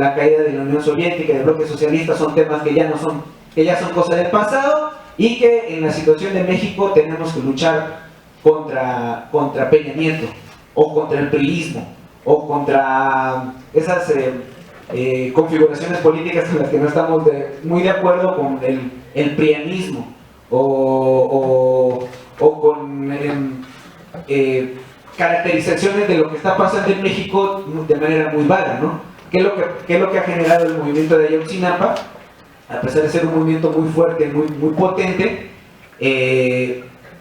la caída de la Unión Soviética y del bloque socialista son temas que ya son cosas del pasado, y que en la situación de México tenemos que luchar contra Peña Nieto, o contra el priismo, o contra esas configuraciones políticas en las que no estamos muy de acuerdo, con el prianismo, o con caracterizaciones de lo que está pasando en México de manera muy vaga, ¿no? ¿Qué es lo que ha generado el movimiento de Ayotzinapa? A pesar de ser un movimiento muy fuerte, muy potente,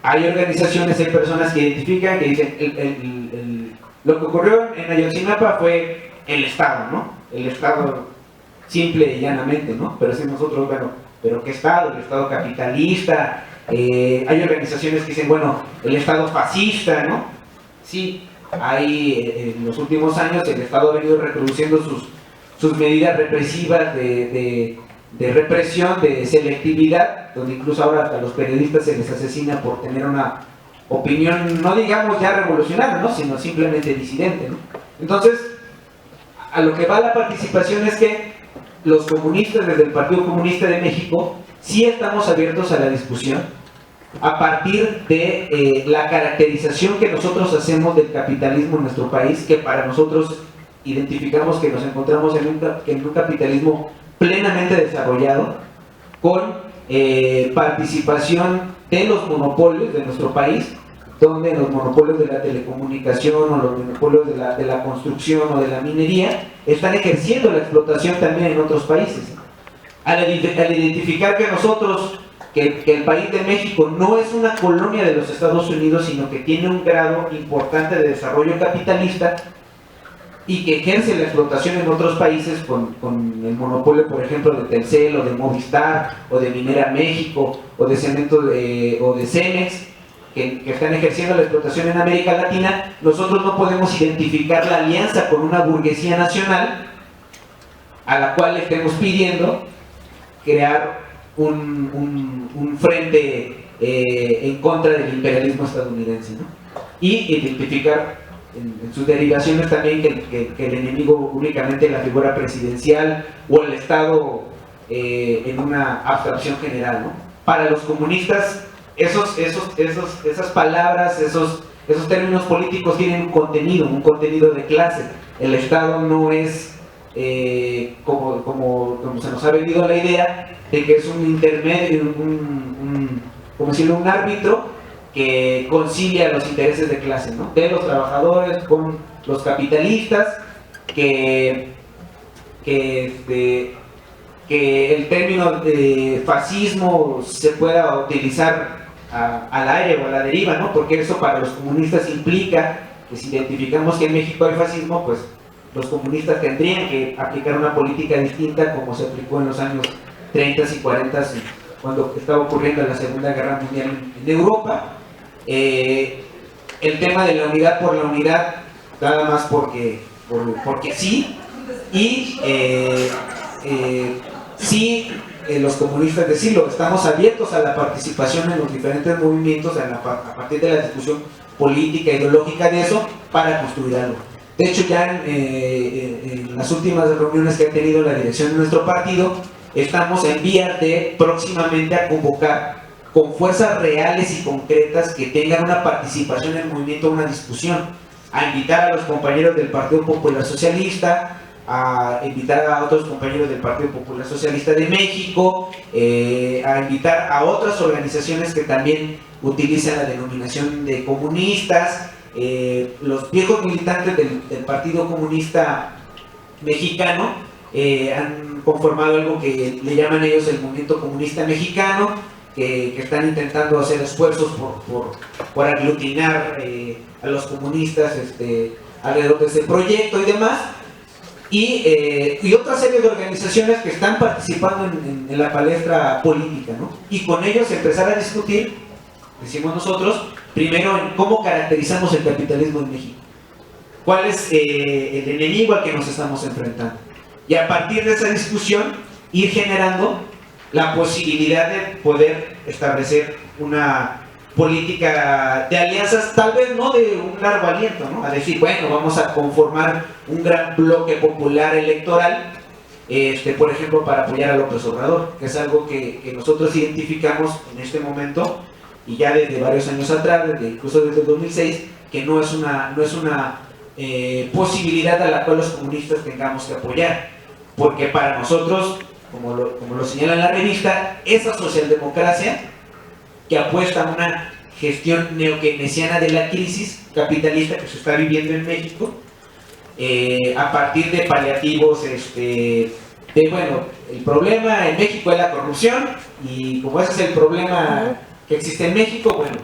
hay organizaciones, hay personas que identifican, que dicen, lo que ocurrió en Ayotzinapa fue el Estado, ¿no? El Estado simple y llanamente, ¿no? Pero si nosotros, bueno, ¿pero qué Estado? El Estado capitalista, Hay organizaciones que dicen, bueno, el Estado fascista, ¿no? Sí, hay en los últimos años el Estado ha venido reproduciendo sus medidas represivas de represión, de selectividad, donde incluso ahora a los periodistas se les asesina por tener una opinión, no digamos ya revolucionaria, ¿no? Sino simplemente disidente, ¿no? Entonces, a lo que va la participación es que los comunistas desde el Partido Comunista de México sí estamos abiertos a la discusión a partir de la caracterización que nosotros hacemos del capitalismo en nuestro país, que para nosotros identificamos que nos encontramos en un capitalismo plenamente desarrollado, con participación de los monopolios de nuestro país, donde los monopolios de la telecomunicación o los monopolios de la construcción o de la minería están ejerciendo la explotación también en otros países. Al identificar que nosotros, que el país de México no es una colonia de los Estados Unidos, sino que tiene un grado importante de desarrollo capitalista y que ejerce la explotación en otros países con el monopolio, por ejemplo, de Telcel o de Movistar o de Minera México o de Cemento o de Cemex, que están ejerciendo la explotación en América Latina, nosotros no podemos identificar la alianza con una burguesía nacional a la cual le estemos pidiendo crear un frente en contra del imperialismo estadounidense, ¿no? Y identificar en sus derivaciones también que el enemigo únicamente es la figura presidencial o el Estado en una abstracción general, ¿no? Para los comunistas esas palabras, esos términos políticos tienen un contenido de clase. El Estado no es como se nos ha vendido la idea de que es un intermedio, como decirlo, un árbitro que concilia los intereses de clase, ¿no? De los trabajadores con los capitalistas, que el término de fascismo se pueda utilizar al aire o a la deriva, ¿no? Porque eso para los comunistas implica que si identificamos que en México hay fascismo, pues los comunistas tendrían que aplicar una política distinta como se aplicó en los años 30 y 40, cuando estaba ocurriendo la Segunda Guerra Mundial en Europa. El tema de la unidad por la unidad, nada más porque sí, y sí, los comunistas decirlo, estamos abiertos a la participación en los diferentes movimientos a partir de la discusión política, ideológica de eso, para construir algo. De hecho, ya en las últimas reuniones que ha tenido la dirección de nuestro partido, estamos en vías de próximamente a convocar con fuerzas reales y concretas que tengan una participación en el movimiento, una discusión, a invitar a los compañeros del Partido Popular Socialista, a invitar a otros compañeros del Partido Popular Socialista de México, a invitar a otras organizaciones que también utilizan la denominación de comunistas, los viejos militantes del Partido Comunista Mexicano han conformado algo que le llaman ellos el Movimiento Comunista Mexicano, que están intentando hacer esfuerzos por aglutinar a los comunistas alrededor de ese proyecto y demás, y otra serie de organizaciones que están participando en la palestra política, ¿no? Y con ellos empezar a discutir, decimos nosotros, primero en cómo caracterizamos el capitalismo en México, cuál es el enemigo al que nos estamos enfrentando, y a partir de esa discusión ir generando la posibilidad de poder establecer una política de alianzas, tal vez no de un largo aliento, ¿no? A decir, bueno, vamos a conformar un gran bloque popular electoral, por ejemplo, para apoyar a López Obrador, que es algo que nosotros identificamos en este momento, y ya desde varios años atrás, incluso desde el 2006, que no es una posibilidad a la cual los comunistas tengamos que apoyar, porque para nosotros, como lo señala la revista, esa socialdemocracia que apuesta a una gestión neokeynesiana de la crisis capitalista que se está viviendo en México, a partir de paliativos, bueno, el problema en México es la corrupción, y como ese es el problema que existe en México, bueno,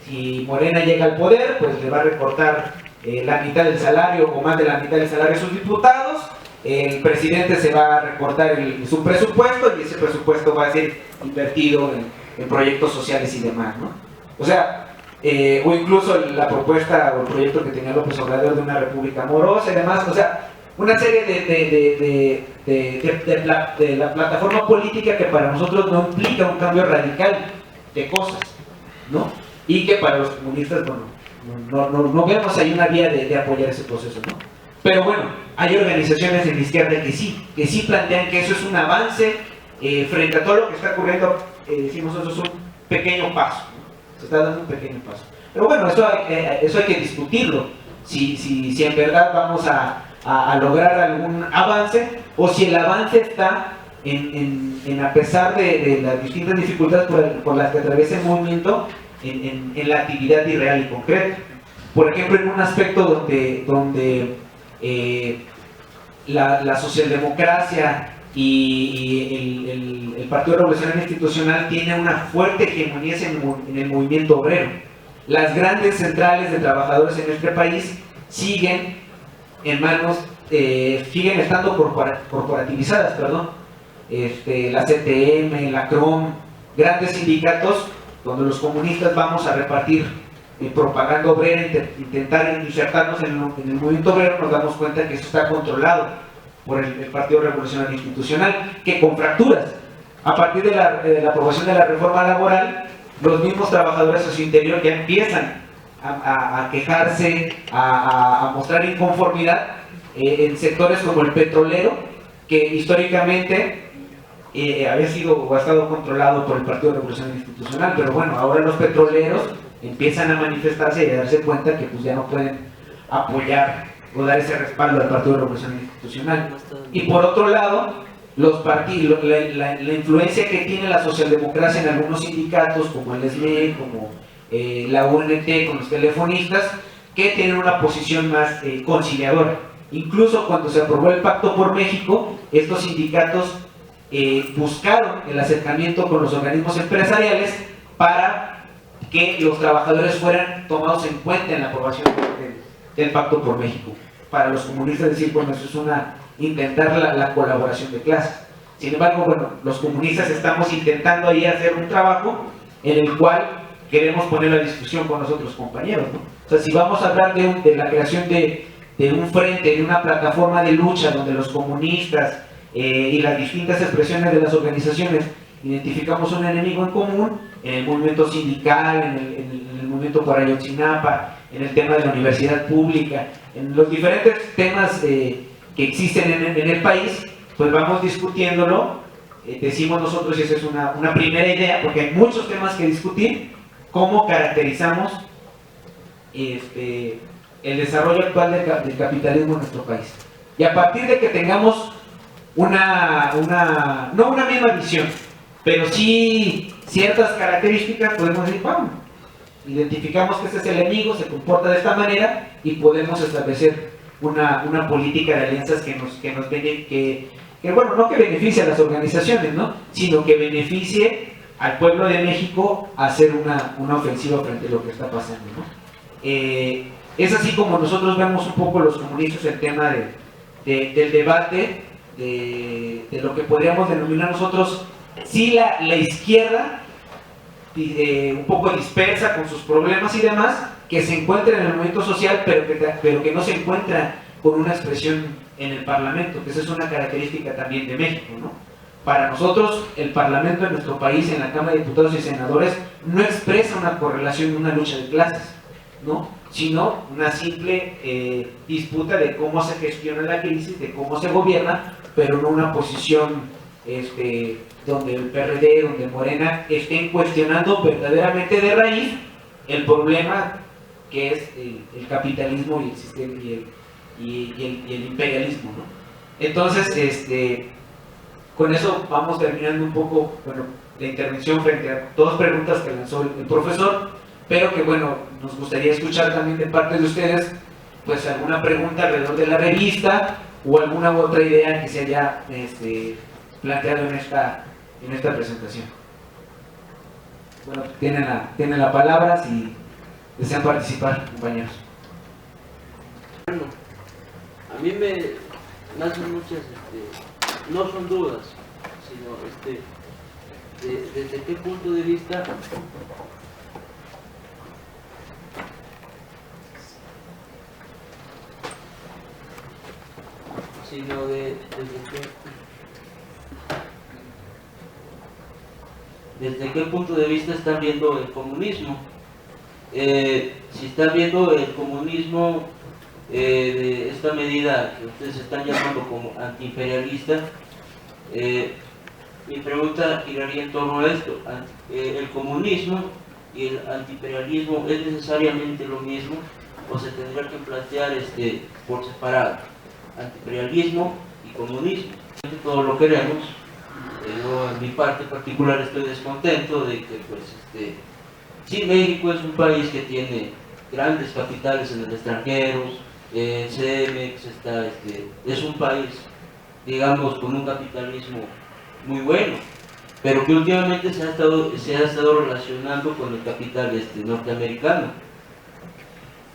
si Morena llega al poder, pues le va a recortar la mitad del salario o más de la mitad del salario a sus diputados, el presidente se va a recortar su presupuesto, y ese presupuesto va a ser invertido en proyectos sociales y demás, ¿no? O sea, o incluso la propuesta o el proyecto que tenía López Obrador de una república amorosa y demás, o sea, una serie de la plataforma política que para nosotros no implica un cambio radical de cosas, ¿no? Y que para los comunistas, bueno, no vemos ahí una vía de apoyar ese proceso, ¿no? Pero bueno, hay organizaciones en la izquierda que sí plantean que eso es un avance frente a todo lo que está ocurriendo, decimos nosotros un pequeño paso, ¿no? Se está dando un pequeño paso. Pero bueno, eso hay que discutirlo, si en verdad vamos a lograr algún avance, o si el avance está en a pesar de las distintas dificultades por las que atraviesa el movimiento, en la actividad irreal y concreta. Por ejemplo, en un aspecto donde la socialdemocracia y el Partido Revolucionario Institucional tiene una fuerte hegemonía en el movimiento obrero. Las grandes centrales de trabajadores en este país siguen en manos, siguen estando corporativizadas, perdón. La CTM, la CROM, grandes sindicatos donde los comunistas vamos a repartir propaganda obrera, intentar insertarnos en el movimiento obrero. Nos damos cuenta que eso está controlado por el Partido Revolucionario Institucional, que con fracturas, a partir de la aprobación de la reforma laboral, los mismos trabajadores a su interior ya empiezan a quejarse, a mostrar inconformidad en sectores como el petrolero, que históricamente había sido o ha estado controlado por el Partido Revolucionario Institucional, pero bueno, ahora los petroleros empiezan a manifestarse y a darse cuenta que pues ya no pueden apoyar o dar ese respaldo al Partido Revolucionario Institucional. Y por otro lado, los partidos, la influencia que tiene la socialdemocracia en algunos sindicatos, como el SME, como la UNT, con los telefonistas, que tienen una posición más conciliadora. Incluso cuando se aprobó el Pacto por México, estos sindicatos buscaron el acercamiento con los organismos empresariales para que los trabajadores fueran tomados en cuenta en la aprobación del Pacto por México. Para los comunistas decir, bueno, eso es intentar la colaboración de clases. Sin embargo, bueno, los comunistas estamos intentando ahí hacer un trabajo en el cual queremos poner la discusión con los otros compañeros, ¿no? O sea, si vamos a hablar de la creación de un frente, de una plataforma de lucha donde los comunistas y las distintas expresiones de las organizaciones identificamos un enemigo en común, en el movimiento sindical, en el movimiento por Ayotzinapa, en el tema de la universidad pública, en los diferentes temas que existen en el país, pues vamos discutiéndolo. Decimos nosotros, y esa es una primera idea, porque hay muchos temas que discutir, cómo caracterizamos el desarrollo actual del capitalismo en nuestro país. Y a partir de que tengamos no una misma visión, pero sí ciertas características, podemos decir, vamos, identificamos que este es el enemigo, se comporta de esta manera y podemos establecer una política de alianzas que bueno, no que beneficie a las organizaciones, ¿no?, sino que beneficie al pueblo de México a hacer una ofensiva frente a lo que está pasando, ¿no? Es así como nosotros vemos un poco los comunistas el tema del debate, de lo que podríamos denominar nosotros, sí, la izquierda, un poco dispersa con sus problemas y demás, que se encuentra en el movimiento social, pero que no se encuentra con una expresión en el Parlamento, que esa es una característica también de México, ¿no? Para nosotros, el Parlamento de nuestro país, en la Cámara de Diputados y Senadores, no expresa una correlación, una lucha de clases, ¿no?, sino una simple disputa de cómo se gestiona la crisis, de cómo se gobierna, pero no una posición donde el PRD, donde Morena estén cuestionando verdaderamente de raíz el problema que es el capitalismo y el sistema y el imperialismo, ¿no? Entonces, con eso vamos terminando un poco, bueno, la intervención frente a dos preguntas que lanzó el profesor, pero que bueno, nos gustaría escuchar también de parte de ustedes, pues alguna pregunta alrededor de la revista o alguna u otra idea que se haya planteado en esta presentación. Bueno, tienen la palabra si desean participar, compañeros. Bueno, a mí me nacen muchas, no son dudas, sino desde qué punto de vista sino desde qué punto de vista están viendo el comunismo. Si están viendo el comunismo de esta medida que ustedes están llamando como antiimperialista, mi pregunta giraría en torno a esto. ¿El comunismo y el antiimperialismo es necesariamente lo mismo o se tendrá que plantear por separado? Antiimperialismo y comunismo. Todos lo queremos. Yo en mi parte particular estoy descontento de que sí, México es un país que tiene grandes capitales en el extranjero, CEMEX es un país, digamos, con un capitalismo muy bueno, pero que últimamente se ha estado relacionando con el capital norteamericano.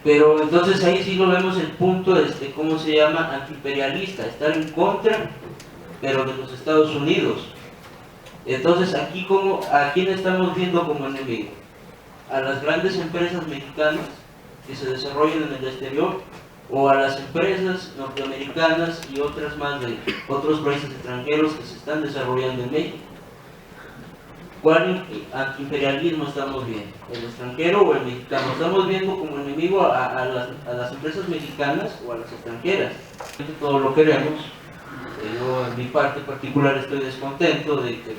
Pero entonces ahí sí lo vemos el punto, ¿cómo se llama? Antiimperialista, estar en contra, pero de los Estados Unidos. Entonces aquí, ¿a quién estamos viendo como enemigo? ¿A las grandes empresas mexicanas que se desarrollan en el exterior o a las empresas norteamericanas y otras más de otros países extranjeros que se están desarrollando en México? ¿Cuál antiimperialismo estamos viendo? ¿El extranjero o el mexicano? ¿Estamos viendo como enemigo a las empresas mexicanas o a las extranjeras? Todos lo queremos. Yo en mi parte particular estoy descontento de que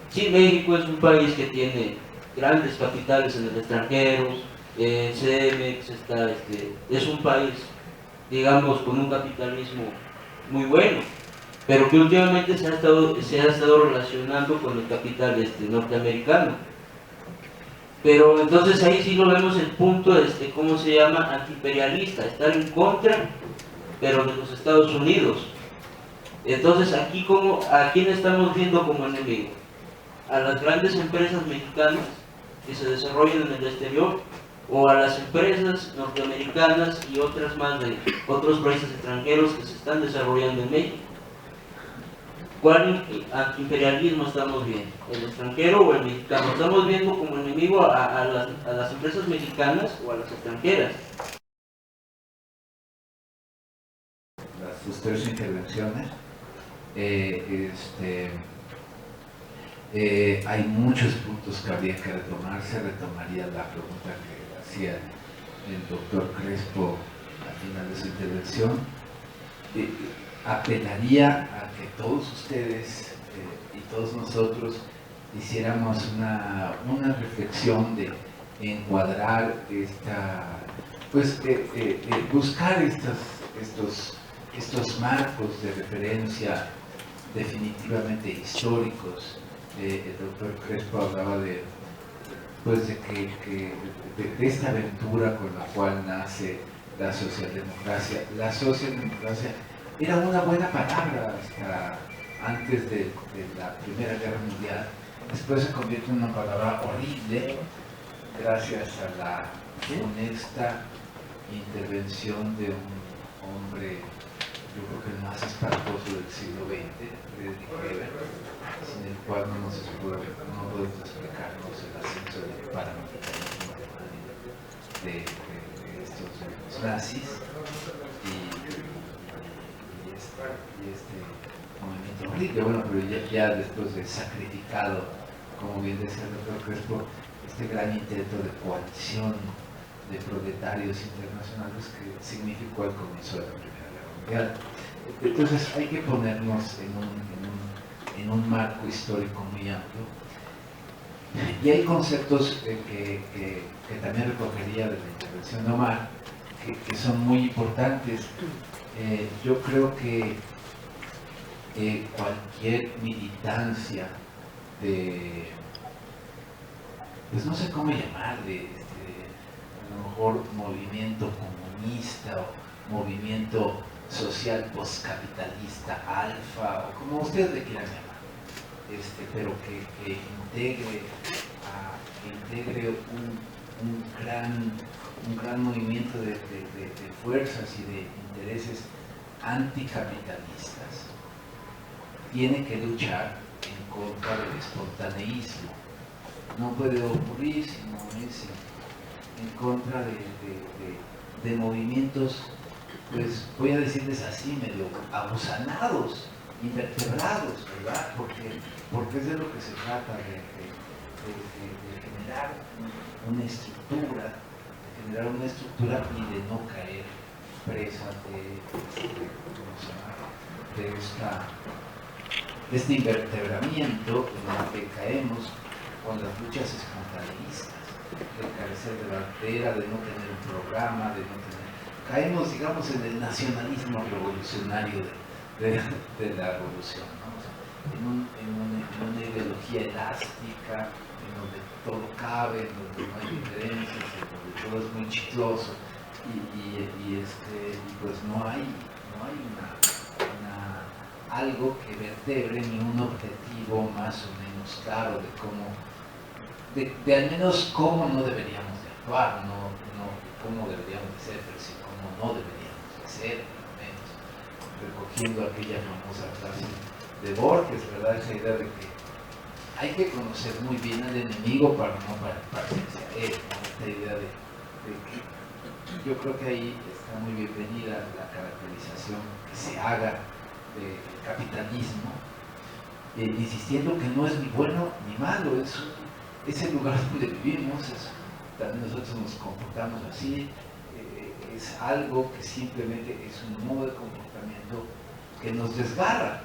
sí, México es un país que tiene grandes capitales en el extranjero, CEMEX es un país, digamos, con un capitalismo muy bueno, pero que últimamente se ha estado relacionando con el capital norteamericano. Pero entonces ahí sí lo vemos el punto, ¿cómo se llama? Antiimperialista, estar en contra, pero de los Estados Unidos. Entonces aquí, ¿a quién estamos viendo como enemigo? ¿A las grandes empresas mexicanas que se desarrollan en el exterior o a las empresas norteamericanas y otras más de otros países extranjeros que se están desarrollando en México? ¿Cuál antiimperialismo estamos viendo? ¿El extranjero o el mexicano? ¿Estamos viendo como enemigo a las empresas mexicanas o a las extranjeras? Sus tres intervenciones. Hay muchos puntos que habría que retomar. Se retomaría la pregunta que hacía el doctor Crespo al final de su intervención. Apelaría a que todos ustedes y todos nosotros hiciéramos una reflexión de encuadrar buscar estos marcos de referencia definitivamente históricos. El doctor Crespo hablaba de esta aventura con la cual nace la socialdemocracia. La socialdemocracia era una buena palabra hasta antes de la Primera Guerra Mundial. Después se convierte en una palabra horrible gracias a la honesta intervención de un hombre, yo creo que el más espantoso del siglo XX, Friedrich Weber, sin el cual no podemos explicarnos el ascenso del paramilitarismo de estos nazis y este movimiento horrible. Bueno, pero ya después de sacrificado, como bien decía el doctor Crespo, este gran intento de coalición de proletarios internacionales que significó el comienzo de la Primera Guerra Mundial. Entonces hay que ponernos en un marco histórico muy amplio. Y hay conceptos que también recogería de la intervención de Omar, que son muy importantes. Yo creo que cualquier militancia pues no sé cómo llamarle, a lo mejor movimiento comunista o movimiento social postcapitalista, alfa, o como ustedes le quieran llamar, pero que integre un gran movimiento de fuerzas y de intereses anticapitalistas, tiene que luchar en en contra del espontaneísmo. No puede ocurrir si no es en contra de movimientos, pues voy a decirles así, medio aguzanados, invertebrados, ¿verdad? Porque es de lo que se trata, de generar una estructura, y de no caer presa de este invertebramiento en el que caemos con las luchas espontaneístas, de carecer de bandera, de no tener un programa, de no tener... Caemos, digamos, en el nacionalismo revolucionario de la revolución, ¿no? O sea, en una ideología elástica, en donde todo cabe, en donde no hay diferencias, en donde todo es muy chicloso, y pues no hay algo que vertebre ni un objetivo más o menos claro de cómo, de al menos cómo no deberíamos de actuar, no cómo deberíamos de ser, pero sí cómo no deberíamos de ser, al menos, recogiendo aquella famosa frase de Borges, ¿verdad? Esa idea de que hay que conocer muy bien al enemigo para no parecerse a él, ¿no? Esta idea de que yo creo que ahí está muy bienvenida la caracterización que se haga del capitalismo, insistiendo que no es ni bueno ni malo, es el lugar donde vivimos, también nosotros nos comportamos así, es algo que simplemente es un modo de comportamiento que nos desgarra,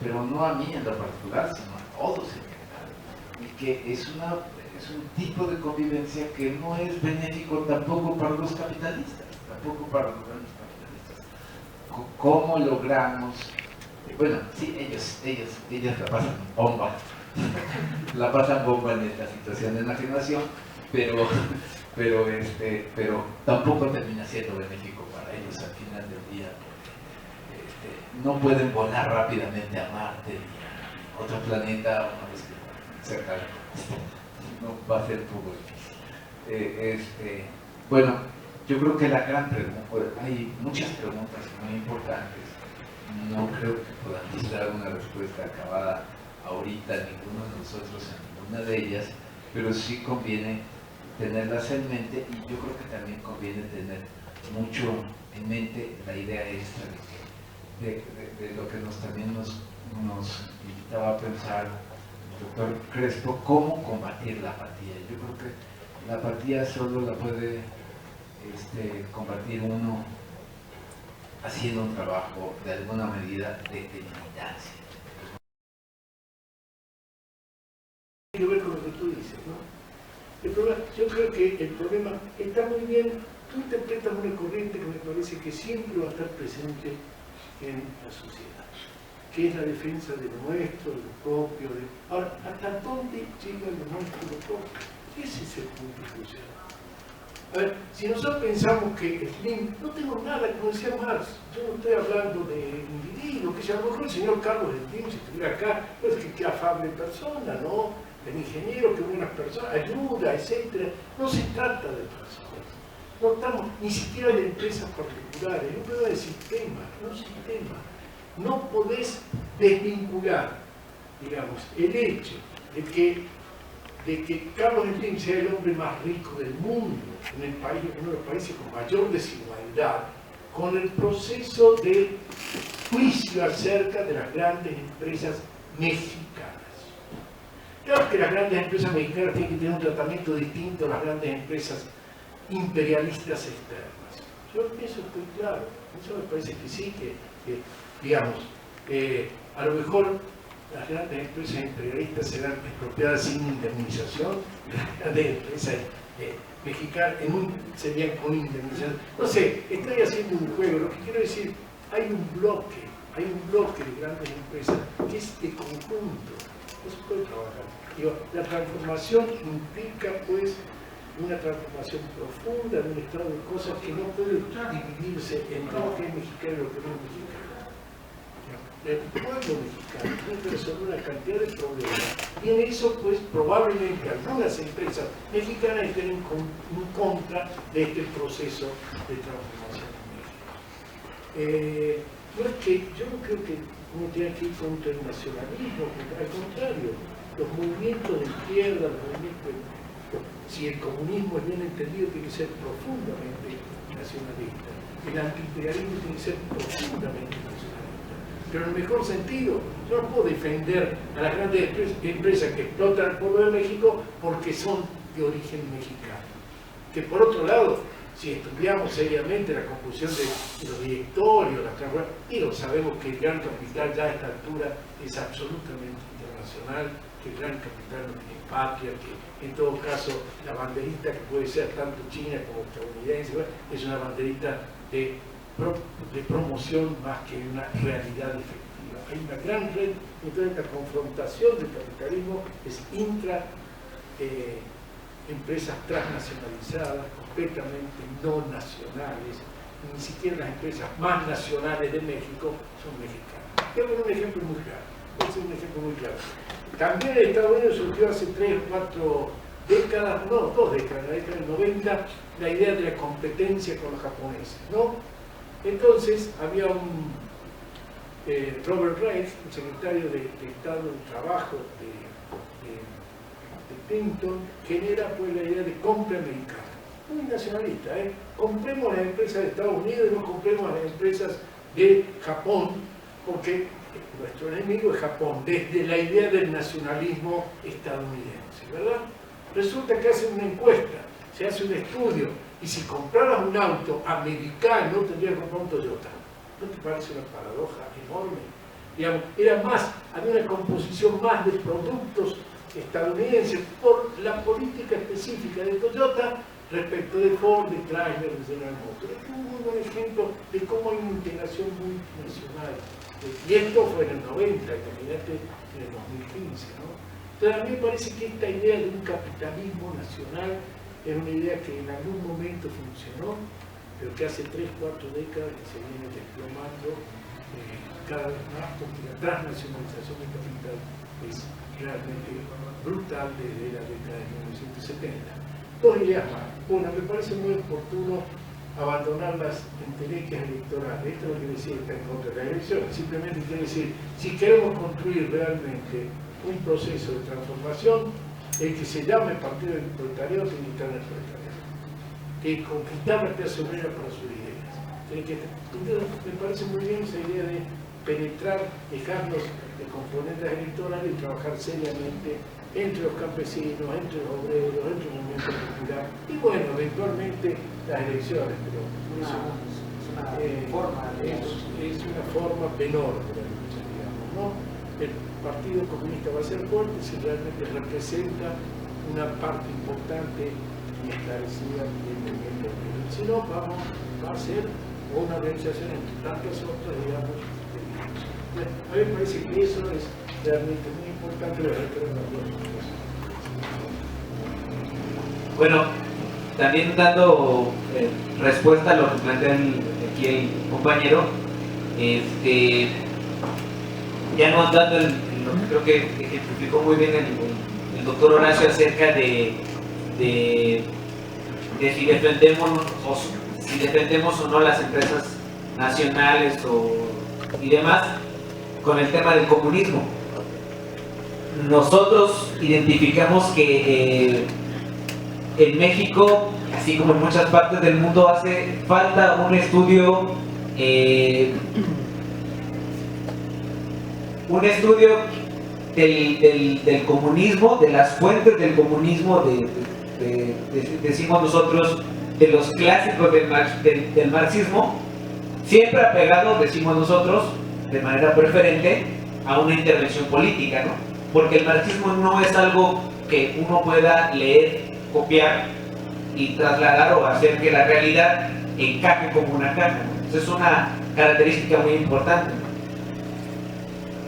pero no a mí en lo particular, sino a todos en general, y que es un tipo de convivencia que no es benéfico tampoco para los capitalistas, tampoco para los grandes capitalistas. ¿Cómo logramos? Bueno, sí, ellos la pasan bomba, la pasan bomba en esta situación de enajenación, pero tampoco termina siendo benéfico para ellos al final del día. No pueden volar rápidamente a Marte y a otro planeta una vez que cerca de no va a ser un poco difícil. Bueno, yo creo que la gran pregunta, hay muchas preguntas muy importantes, no creo que podamos dar una respuesta acabada ahorita ninguno de nosotros en ninguna de ellas, pero sí conviene tenerlas en mente, y yo creo que también conviene tener mucho en mente la idea esta de lo que también nos invitaba a pensar el doctor Crespo, cómo combatir la apatía. Yo creo que la apatía solo la puede combatir uno haciendo un trabajo de alguna medida de militancia. Tiene que ver con lo que tú dices, ¿no? Yo creo que el problema está muy bien. Tú interpretas una corriente que me parece que siempre va a estar presente en la sociedad, que es la defensa de lo nuestro, de lo propio. Ahora, ¿hasta dónde llega lo nuestro, lo propio? Ese es el punto crucial. A ver, si nosotros pensamos que Slim, no tengo nada, como decía Marx, yo no estoy hablando de individuo, que si a lo mejor el señor Carlos Slim, si estuviera acá, pues que afable persona, ¿no? El ingeniero, que buenas personas, ayuda, etc. No se trata de personas, no estamos ni siquiera de empresas particulares, es un problema de sistema, no sistema. No podés desvincular, digamos, el hecho de que Carlos Slim sea el hombre más rico del mundo, en el país, uno de los países con mayor desigualdad, con el proceso de juicio acerca de las grandes empresas mexicanas. Claro que las grandes empresas mexicanas tienen que tener un tratamiento distinto a las grandes empresas imperialistas externas. Yo pienso que estoy claro, eso me parece que sí, que digamos, a lo mejor las grandes empresas imperialistas serán expropiadas sin indemnización, las grandes empresas mexicanas serían con indemnización. No sé, estoy haciendo un juego, lo que quiero decir, hay un bloque de grandes empresas que es de conjunto, no se puede trabajar. Digo, la transformación implica pues una transformación profunda de un estado de cosas que no puede dividirse entre lo que es mexicano y lo que no es mexicano. El pueblo mexicano tiene que resolver una cantidad de problemas y en eso pues probablemente algunas empresas mexicanas estén en contra de este proceso de transformación en México. no es que, yo no creo que uno tenga que ir contra el nacionalismo, al contrario, los movimientos de izquierda, si el comunismo es bien entendido, tiene que ser profundamente nacionalista. El antiimperialismo tiene que ser profundamente nacionalista. Pero en el mejor sentido, yo no puedo defender a las grandes empresas que explotan al pueblo de México porque son de origen mexicano. Que por otro lado, si estudiamos seriamente la composición de los directorios, las transformaciones, y lo sabemos que el gran capital ya a esta altura es absolutamente internacional, que el gran capital no tiene patria, que en todo caso la banderita, que puede ser tanto china como estadounidense, es una banderita de promoción más que una realidad efectiva. Hay una gran red, entonces la confrontación del capitalismo es empresas transnacionalizadas, completamente no nacionales, ni siquiera las empresas más nacionales de México son mexicanas. Voy a poner un ejemplo muy claro. También en Estados Unidos surgió hace 3 o 4 décadas, no, 2 décadas, en la década del 90, la idea de la competencia con los japoneses, ¿no? Entonces había un Robert Reich, el secretario de Estado del Trabajo de Clinton, genera pues la idea de compra americana. Muy nacionalista, compremos las empresas de Estados Unidos y no compremos las empresas de Japón, porque nuestro enemigo es Japón, desde la idea del nacionalismo estadounidense, ¿verdad? Resulta que hacen una encuesta, se hace un estudio, y si compraras un auto americano, tendrías que comprar un Toyota. ¿No te parece una paradoja enorme? Digamos, había una composición más de productos estadounidenses por la política específica de Toyota respecto de Ford, de Chrysler, de General Motors. Es un muy buen ejemplo de cómo hay una integración multinacional. Y esto fue en el 90, imagínate en el 2015, ¿no? Entonces a mí me parece que esta idea de un capitalismo nacional es una idea que en algún momento funcionó, pero que hace 3 o 4 décadas que se viene desplomando cada vez más, porque la transnacionalización del capital es realmente brutal desde la década de 1970. 2 ideas más. Una, me parece muy oportuno abandonar las entelequias electorales. Esto no quiere decir estar en contra de la elección, simplemente quiere decir, si queremos construir realmente un proceso de transformación, el que se llame Partido del Proletariado tiene que estar en el proletariado, que conquistar la clase obrera para sus ideas. Entonces, me parece muy bien esa idea de penetrar, dejarlos de componentes electorales y trabajar seriamente entre los campesinos, entre los obreros, entre el movimiento popular y bueno, eventualmente las elecciones, pero es una forma menor de la lucha, digamos, ¿no? El Partido Comunista va a ser fuerte si realmente representa una parte importante y esclarecida del movimiento obrero. Si no, va a ser una organización entre tantas otras, digamos. A mí me parece que eso es realmente muy importante la representación. Bueno, también dando respuesta a lo que plantea aquí el compañero, ya nos dando creo que ejemplificó muy bien el doctor Horacio acerca de si defendemos o no las empresas nacionales y demás, con el tema del comunismo. Nosotros identificamos que en México, así como en muchas partes del mundo, hace falta un estudio del comunismo, de las fuentes del comunismo, decimos nosotros, de los clásicos del marxismo, siempre apegado, decimos nosotros, de manera preferente, a una intervención política, ¿no? Porque el marxismo no es algo que uno pueda leer, copiar y trasladar o hacer que la realidad encaje como una caja, ¿no? Esa es una característica muy importante,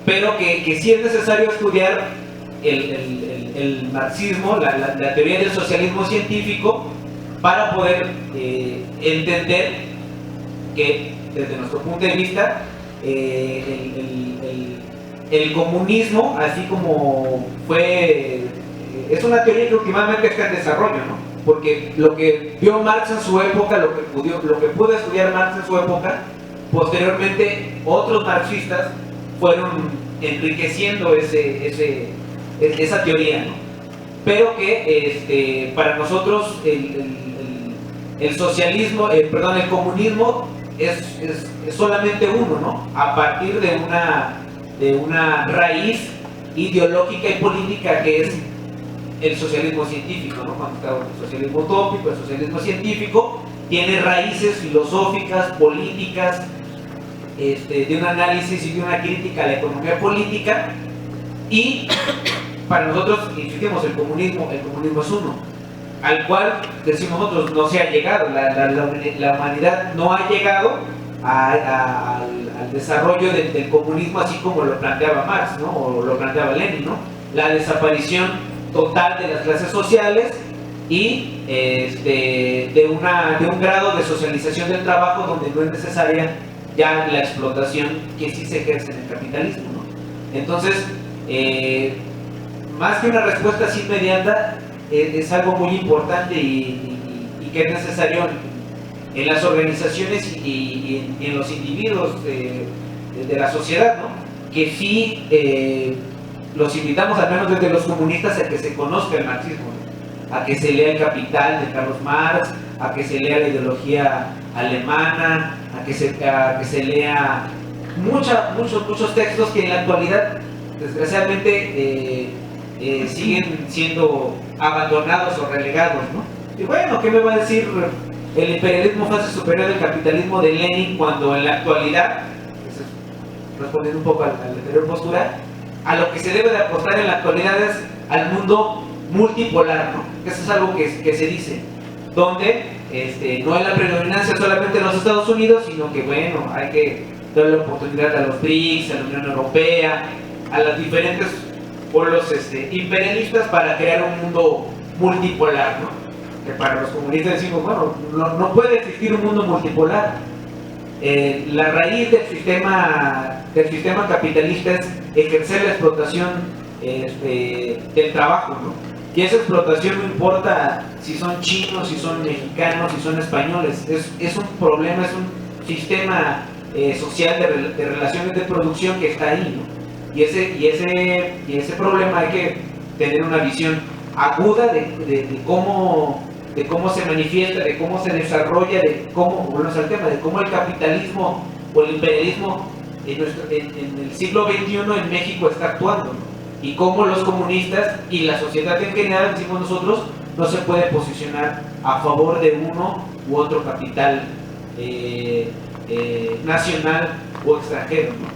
pero que sí es necesario estudiar el marxismo, la teoría del socialismo científico, para poder entender que desde nuestro punto de vista el comunismo, así como es una teoría que últimamente está en desarrollo, ¿no? Porque lo que vio Marx en su época, lo que pudo estudiar Marx en su época, posteriormente otros marxistas fueron enriqueciendo esa teoría, ¿no? Pero que para nosotros el socialismo, el comunismo es solamente uno, ¿no? A partir de una raíz ideológica y política que es el socialismo científico, ¿no? Cuando está el socialismo utópico, el socialismo científico tiene raíces filosóficas, políticas, de un análisis y de una crítica a la economía política, y para nosotros, insistimos, el comunismo es uno, al cual decimos nosotros no se ha llegado, la humanidad no ha llegado al desarrollo del comunismo así como lo planteaba Marx, ¿no? O lo planteaba Lenin, ¿no? La desaparición total de las clases sociales y de un grado de socialización del trabajo donde no es necesaria ya la explotación que sí se ejerce en el capitalismo, ¿no? Entonces, más que una respuesta así inmediata, es algo muy importante y que es necesario en las organizaciones y en los individuos de la sociedad, ¿no? Que sí los invitamos, al menos desde los comunistas, a que se conozca el marxismo, ¿no? A que se lea El Capital de Carlos Marx, a que se lea la ideología alemana, a que se lea muchos textos que en la actualidad desgraciadamente siguen siendo abandonados o relegados, ¿no? Y bueno, ¿qué me va a decir el imperialismo fase superior del capitalismo de Lenin cuando en la actualidad, respondiendo un poco a la anterior postura, a lo que se debe de apostar en la actualidad es al mundo multipolar, ¿no? Eso es algo que se dice, donde no hay la predominancia solamente en los Estados Unidos, sino que bueno, hay que darle oportunidad a los BRICS, a la Unión Europea, a los diferentes polos imperialistas para crear un mundo multipolar, ¿no? Que para los comunistas decimos, bueno, no puede existir un mundo multipolar. La raíz del sistema capitalista es ejercer la explotación del trabajo, ¿no? Y esa explotación no importa si son chinos, si son mexicanos, si son españoles, es un problema, es un sistema social de relaciones de producción que está ahí, ¿no? Y ese problema hay que tener una visión aguda de cómo se manifiesta, de cómo se desarrolla, de cómo, volvemos al tema, de cómo el capitalismo o el imperialismo en el siglo XXI en México está actuando, ¿no? Y cómo los comunistas y la sociedad en general, decimos nosotros, no se puede posicionar a favor de uno u otro capital nacional o extranjero, ¿no?